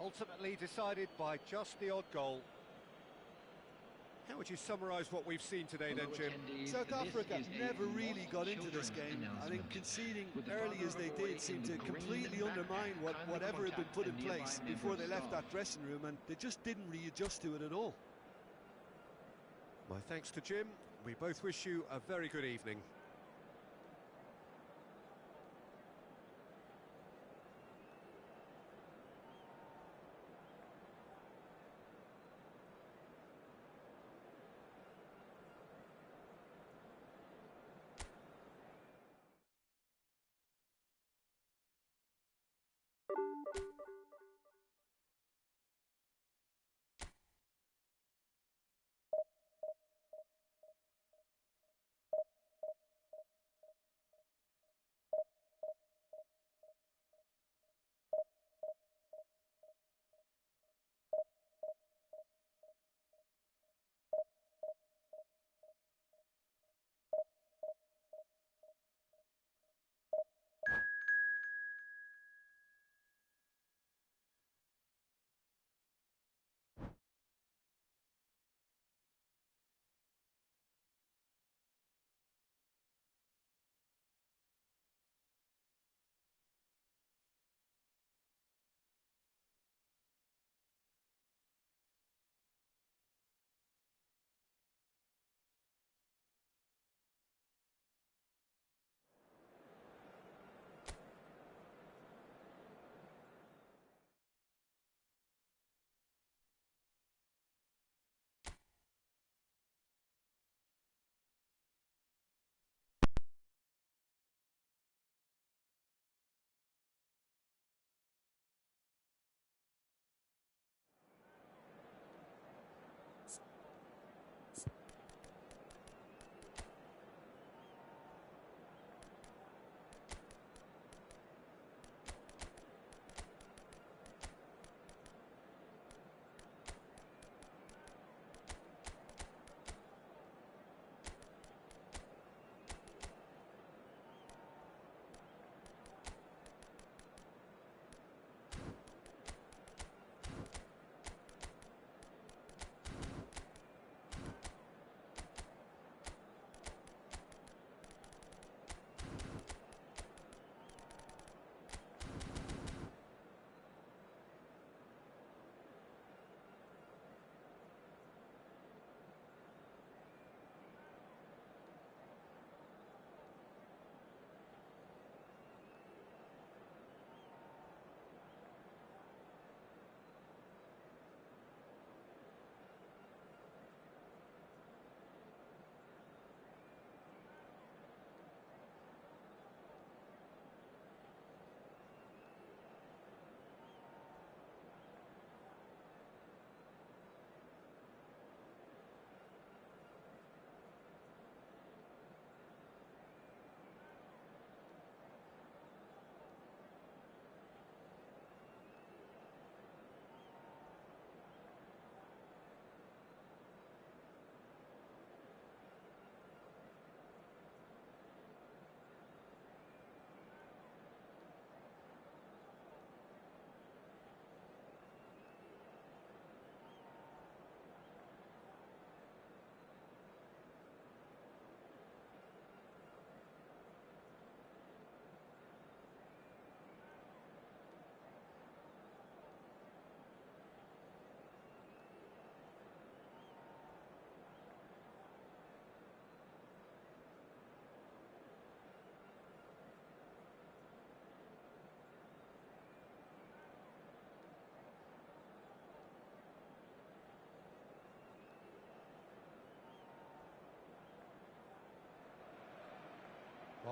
ultimately decided by just the odd goal. How would you summarise what we've seen today then, Jim? South Africa never really got into this game. I think conceding early as they did seemed to completely undermine whatever had been put in place before they left that dressing room, and they just didn't readjust to it at all. My thanks to Jim. We both wish you a very good evening.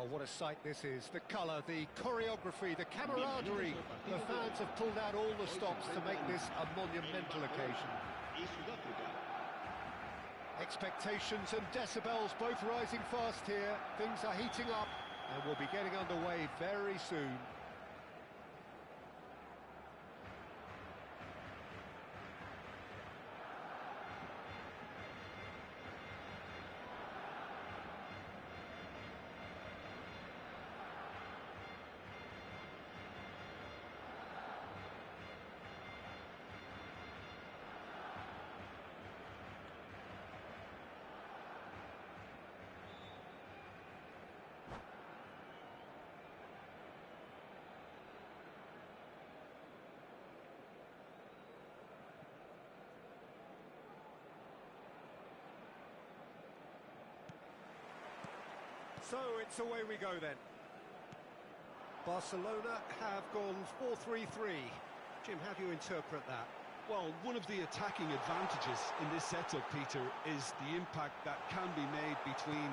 Well, what a sight this is. The colour, the choreography, the camaraderie. The fans have pulled out all the stops to make this a monumental occasion. Expectations and decibels both rising fast here. Things are heating up and we'll be getting underway very soon. So it's away we go then. Barcelona have gone 4-3-3. Jim, how do you interpret that? Well, one of the attacking advantages in this setup, Peter, is the impact that can be made between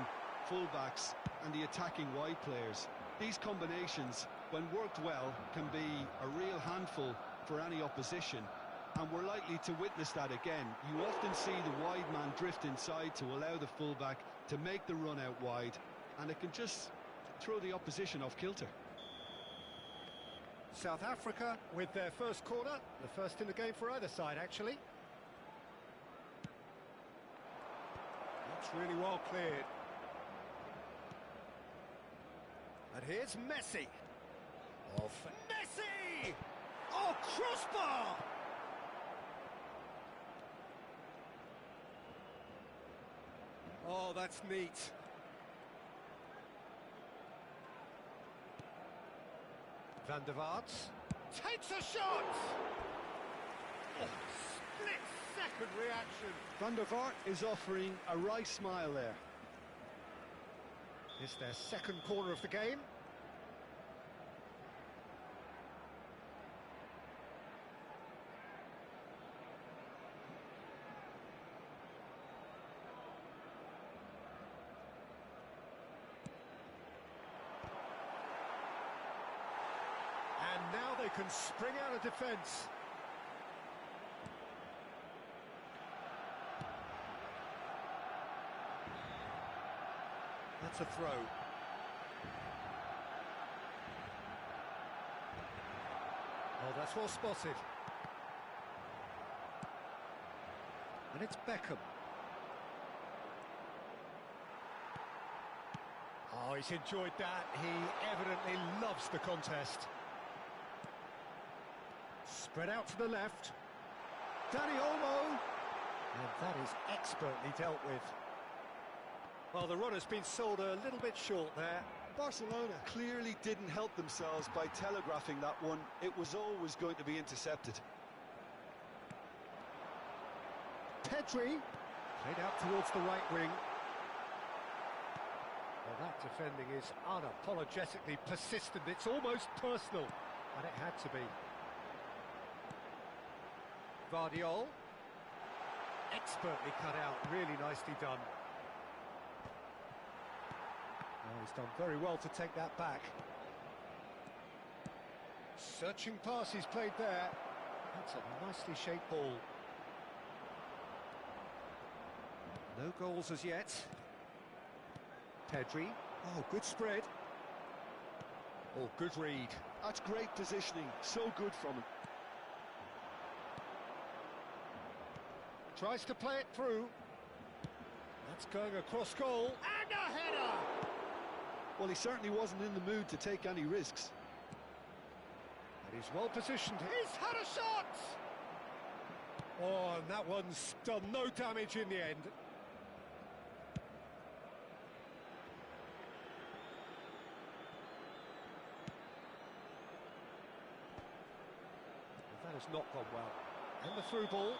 fullbacks and the attacking wide players. These combinations, when worked well, can be a real handful for any opposition, and we're likely to witness that again. You often see the wide man drift inside to allow the fullback to make the run out wide, and it can just throw the opposition off kilter. South Africa with their first corner, the first in the game for either side, actually. Looks really well cleared. And here's Messi. Off Messi! Oh, crossbar! Oh, that's neat. Van der Vaart takes a shot! Oh, split-second reaction. Van der Vaart is offering a wry smile there. It's their second corner of the game. And now they can spring out of defence. That's a throw. Oh, that's well spotted. And it's Beckham. Oh, he's enjoyed that. He evidently loves the contest. Spread out to the left. Dani Olmo. And that is expertly dealt with. Well, the run has been sold a little bit short there. Barcelona clearly didn't help themselves by telegraphing that one. It was always going to be intercepted. Pedri. Played out towards the right wing. Well, that defending is unapologetically persistent. It's almost personal. And it had to be. Vardiol. Expertly cut out. Really nicely done. Oh, he's done very well to take that back. Searching pass he's played there. That's a nicely shaped ball. No goals as yet. Pedri. Oh, good spread. Oh, good read. That's great positioning. So good from him. Tries to play it through. That's going across goal. And a header! Well, he certainly wasn't in the mood to take any risks. And he's well positioned. He's had a shot! Oh, and that one's done no damage in the end. That has not gone well. And the through ball.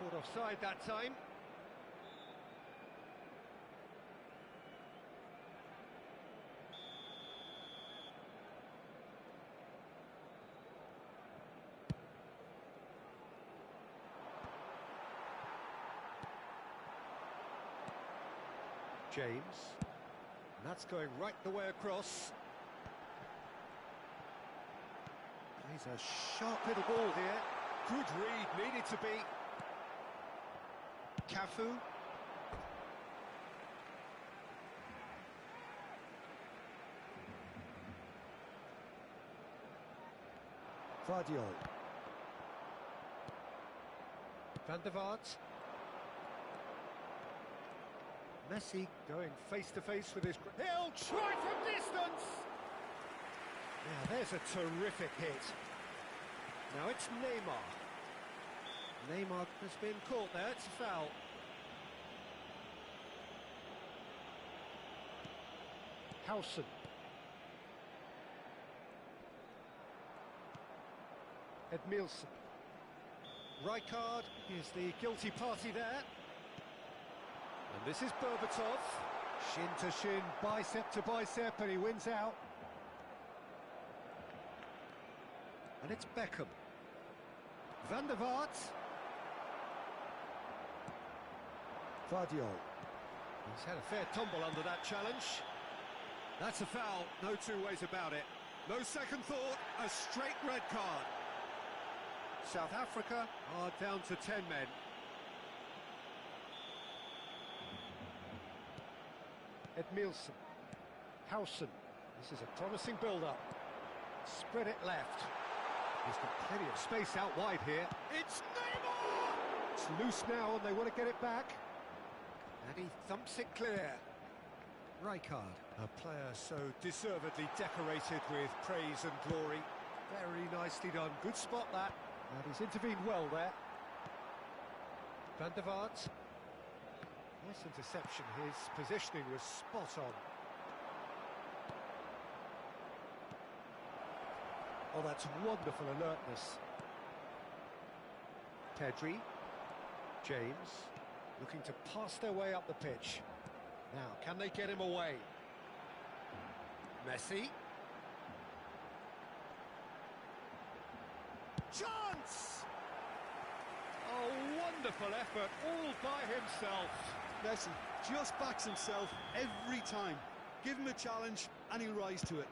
Caught offside that time. James. And that's going right the way across. He's a sharp little ball here. Good read, needed to be. Cafu. Vardiol. Van der Vaart. Messi going face-to-face with his... He'll try from distance! Now, there's a terrific hit. Now it's Neymar. Neymar has been caught there, it's a foul. Howson. Edmilson. Rijkaard is the guilty party there. And this is Berbatov. Shin to shin, bicep to bicep, and he wins out. And it's Beckham. Van der Vaart. Vardiol. He's had a fair tumble under that challenge. That's a foul, no two ways about it. No second thought, a straight red card. South Africa are down to 10 men. Edmilson. Howson. This is a promising build-up. Spread it left. He's got plenty of space out wide here. It's Neymar! It's loose now and they want to get it back. And he thumps it clear. Rijkaard, a player so deservedly decorated with praise and glory. Very nicely done. Good spot that. And he's intervened well there. Van der Vaart. Nice interception. His positioning was spot on. Oh, that's wonderful alertness. Pedri. James. Looking to pass their way up the pitch. Now, can they get him away? Messi. Chance! Oh, wonderful effort, all by himself. Messi just backs himself every time. Give him a challenge and he'll rise to it.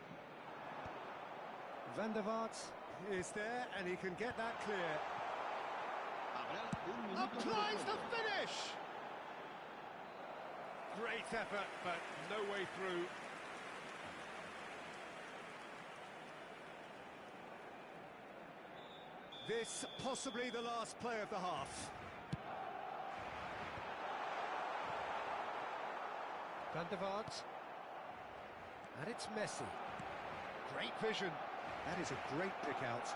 Van der Vaart is there and he can get that clear. Applies the finish! Great effort, but no way through. This possibly the last play of the half. Van der Vaart. And it's Messi. Great vision. That is a great pick out.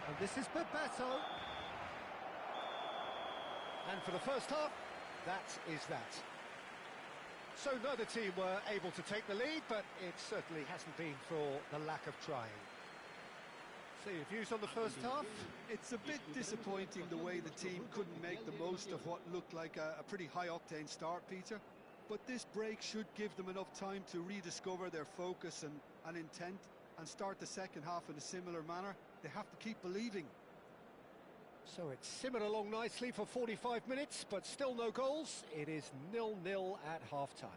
And this is Bebeto. And for the first half, that is that. So neither team were able to take the lead, but it certainly hasn't been for the lack of trying. So your views on the first half? It's a bit disappointing the way the team couldn't make the most of what looked like a pretty high-octane start, Peter. But this break should give them enough time to rediscover their focus and intent and start the second half in a similar manner. They have to keep believing. So it's simmered along nicely for 45 minutes, but still no goals. It is 0-0 at half-time.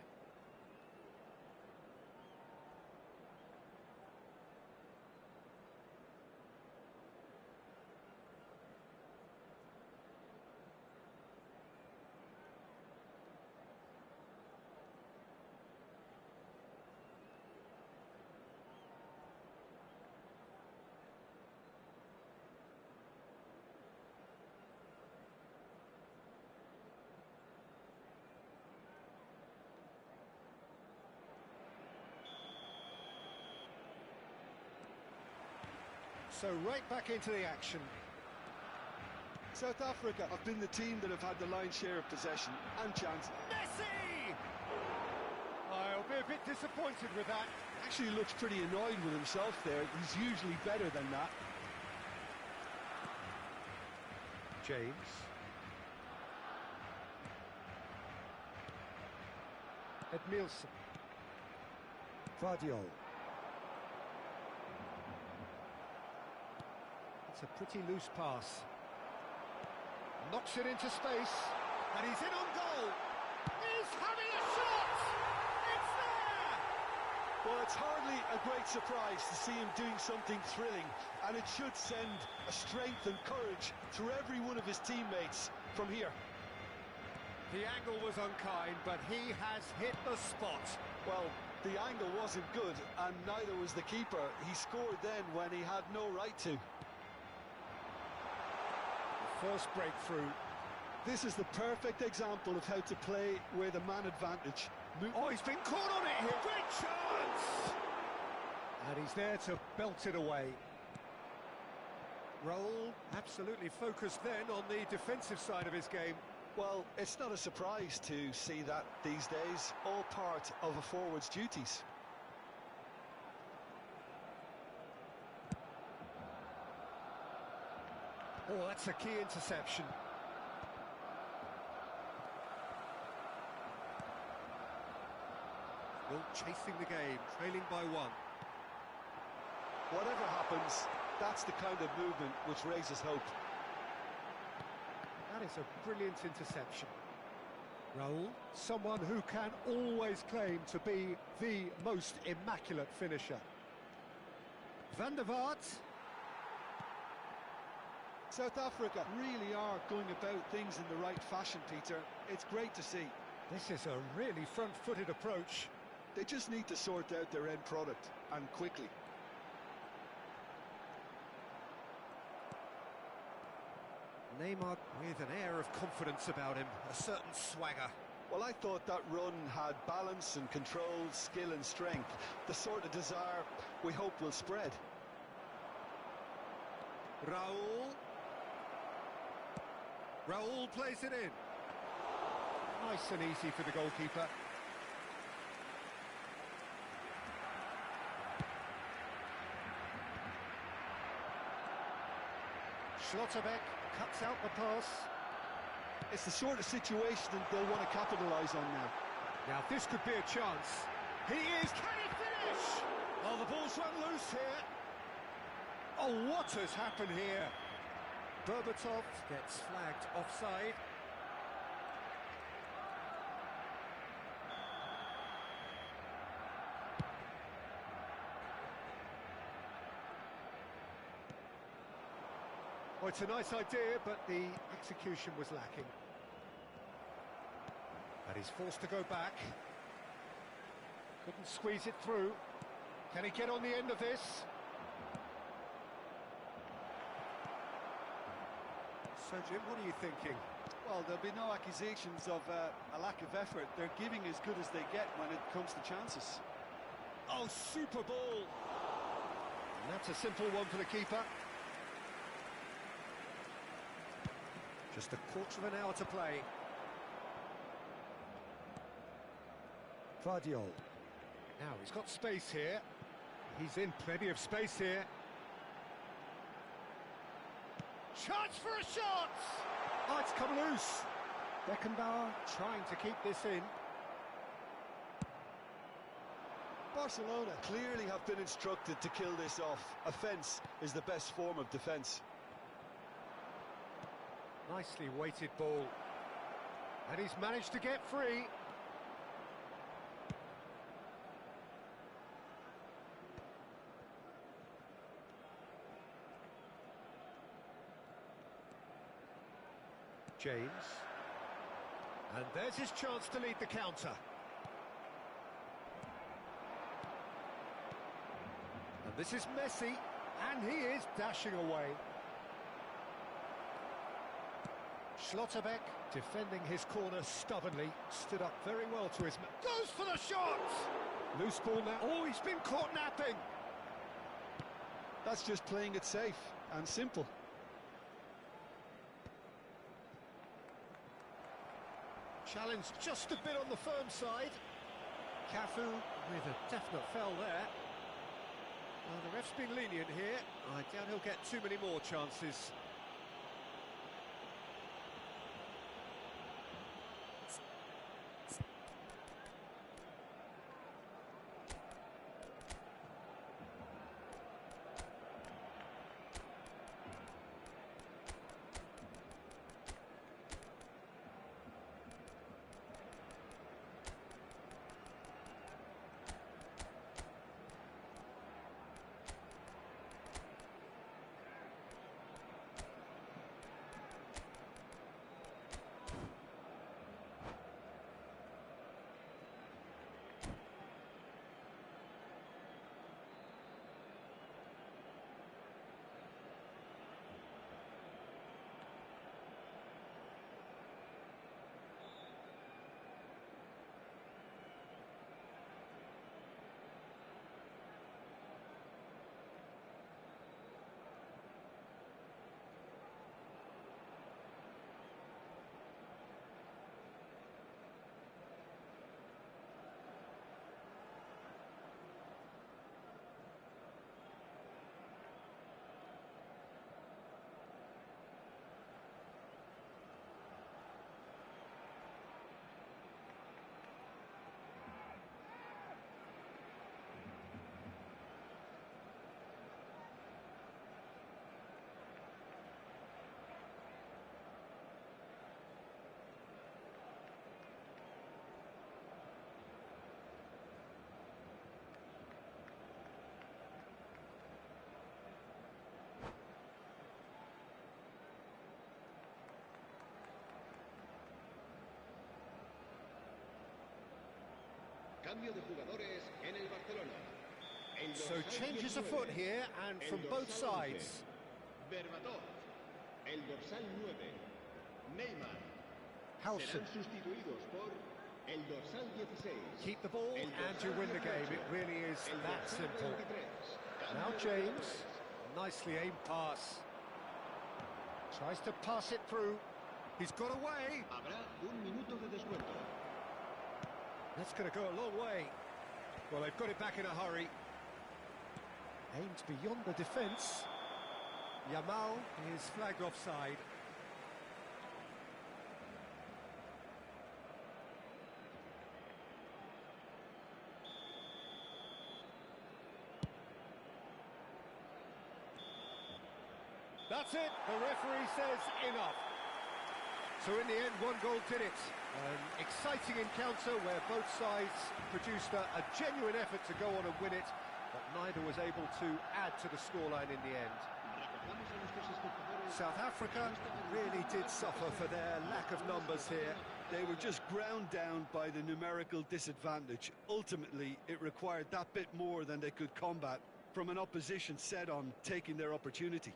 So right back into the action. South Africa have been the team that have had the lion's share of possession and chance. Messi! I'll be a bit disappointed with that. Actually looks pretty annoyed with himself there. He's usually better than that. James. Edmilson. Vardiol. It's a pretty loose pass. Knocks it into space, and he's in on goal. He's having a shot! It's there! Well, it's hardly a great surprise to see him doing something thrilling, and it should send a strength and courage through every one of his teammates from here. The angle was unkind, but he has hit the spot. Well, the angle wasn't good, and neither was the keeper. He scored then when he had no right to. First breakthrough. This is the perfect example of how to play with a man advantage. Oh, he's been caught on it here. Great chance! And he's there to belt it away. Raul absolutely focused then on the defensive side of his game. Well, it's not a surprise to see that these days, all part of a forward's duties. Oh, that's a key interception. Still chasing the game, trailing by one. Whatever happens, that's the kind of movement which raises hope. That is a brilliant interception. Raul, someone who can always claim to be the most immaculate finisher. Van der Vaart. South Africa really are going about things in the right fashion, Peter. It's great to see. This is a really front-footed approach. They just need to sort out their end product, and quickly. Neymar with an air of confidence about him, a certain swagger. Well, I thought that run had balance and control, skill and strength. The sort of desire we hope will spread. Raul. Raul plays it in. Nice and easy for the goalkeeper. Schlotterbeck cuts out the pass. It's the sort of situation that they'll want to capitalise on now. Now this could be a chance. He is. Can he finish? Oh, the ball's run loose here. Oh, what has happened here? Berbatov gets flagged offside. Well, it's a nice idea, but the execution was lacking. And he's forced to go back. Couldn't squeeze it through. Can he get on the end of this? So, Jim, what are you thinking? Well, there'll be no accusations of a lack of effort. They're giving as good as they get when it comes to chances. Oh, super ball! And that's a simple one for the keeper. Just a quarter of an hour to play. Vardiol. Now, he's got space here. He's in plenty of space here. Chance for a shot! Oh, it's come loose. Beckenbauer trying to keep this in. Barcelona clearly have been instructed to kill this off. Offence is the best form of defence. Nicely weighted ball. And he's managed to get free. James. And there's his chance to lead the counter. And this is Messi, and he is dashing away. Schlotterbeck, defending his corner stubbornly, stood up very well to his... Goes for the shot! Loose ball now. Oh, he's been caught napping. That's just playing it safe and simple. Challenge just a bit on the firm side. Cafu with a definite foul there. Well, the ref's been lenient here. I doubt he'll get too many more chances. Cambio de jugadores en el Barcelona. So changes afoot here, and from both sides. Berbatov. El dorsal 9. Neymar. Howson. Serán sustituidos por el dorsal 16. Keep the ball and you win the game. It really is that simple. Now James. Nicely aimed pass. Tries to pass it through. He's got away. Habrá un minuto de descuento. That's going to go a long way. Well, they've got it back in a hurry. Aimed beyond the defence. Yamal is flagged offside. That's it. The referee says enough. So in the end, one goal did it. An exciting encounter where both sides produced a genuine effort to go on and win it, but neither was able to add to the scoreline in the end. South Africa really did suffer for their lack of numbers here. They were just ground down by the numerical disadvantage. Ultimately, it required that bit more than they could combat from an opposition set on taking their opportunity.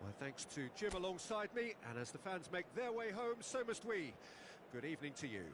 Well, thanks to Jim alongside me, and as the fans make their way home, so must we. Good evening to you.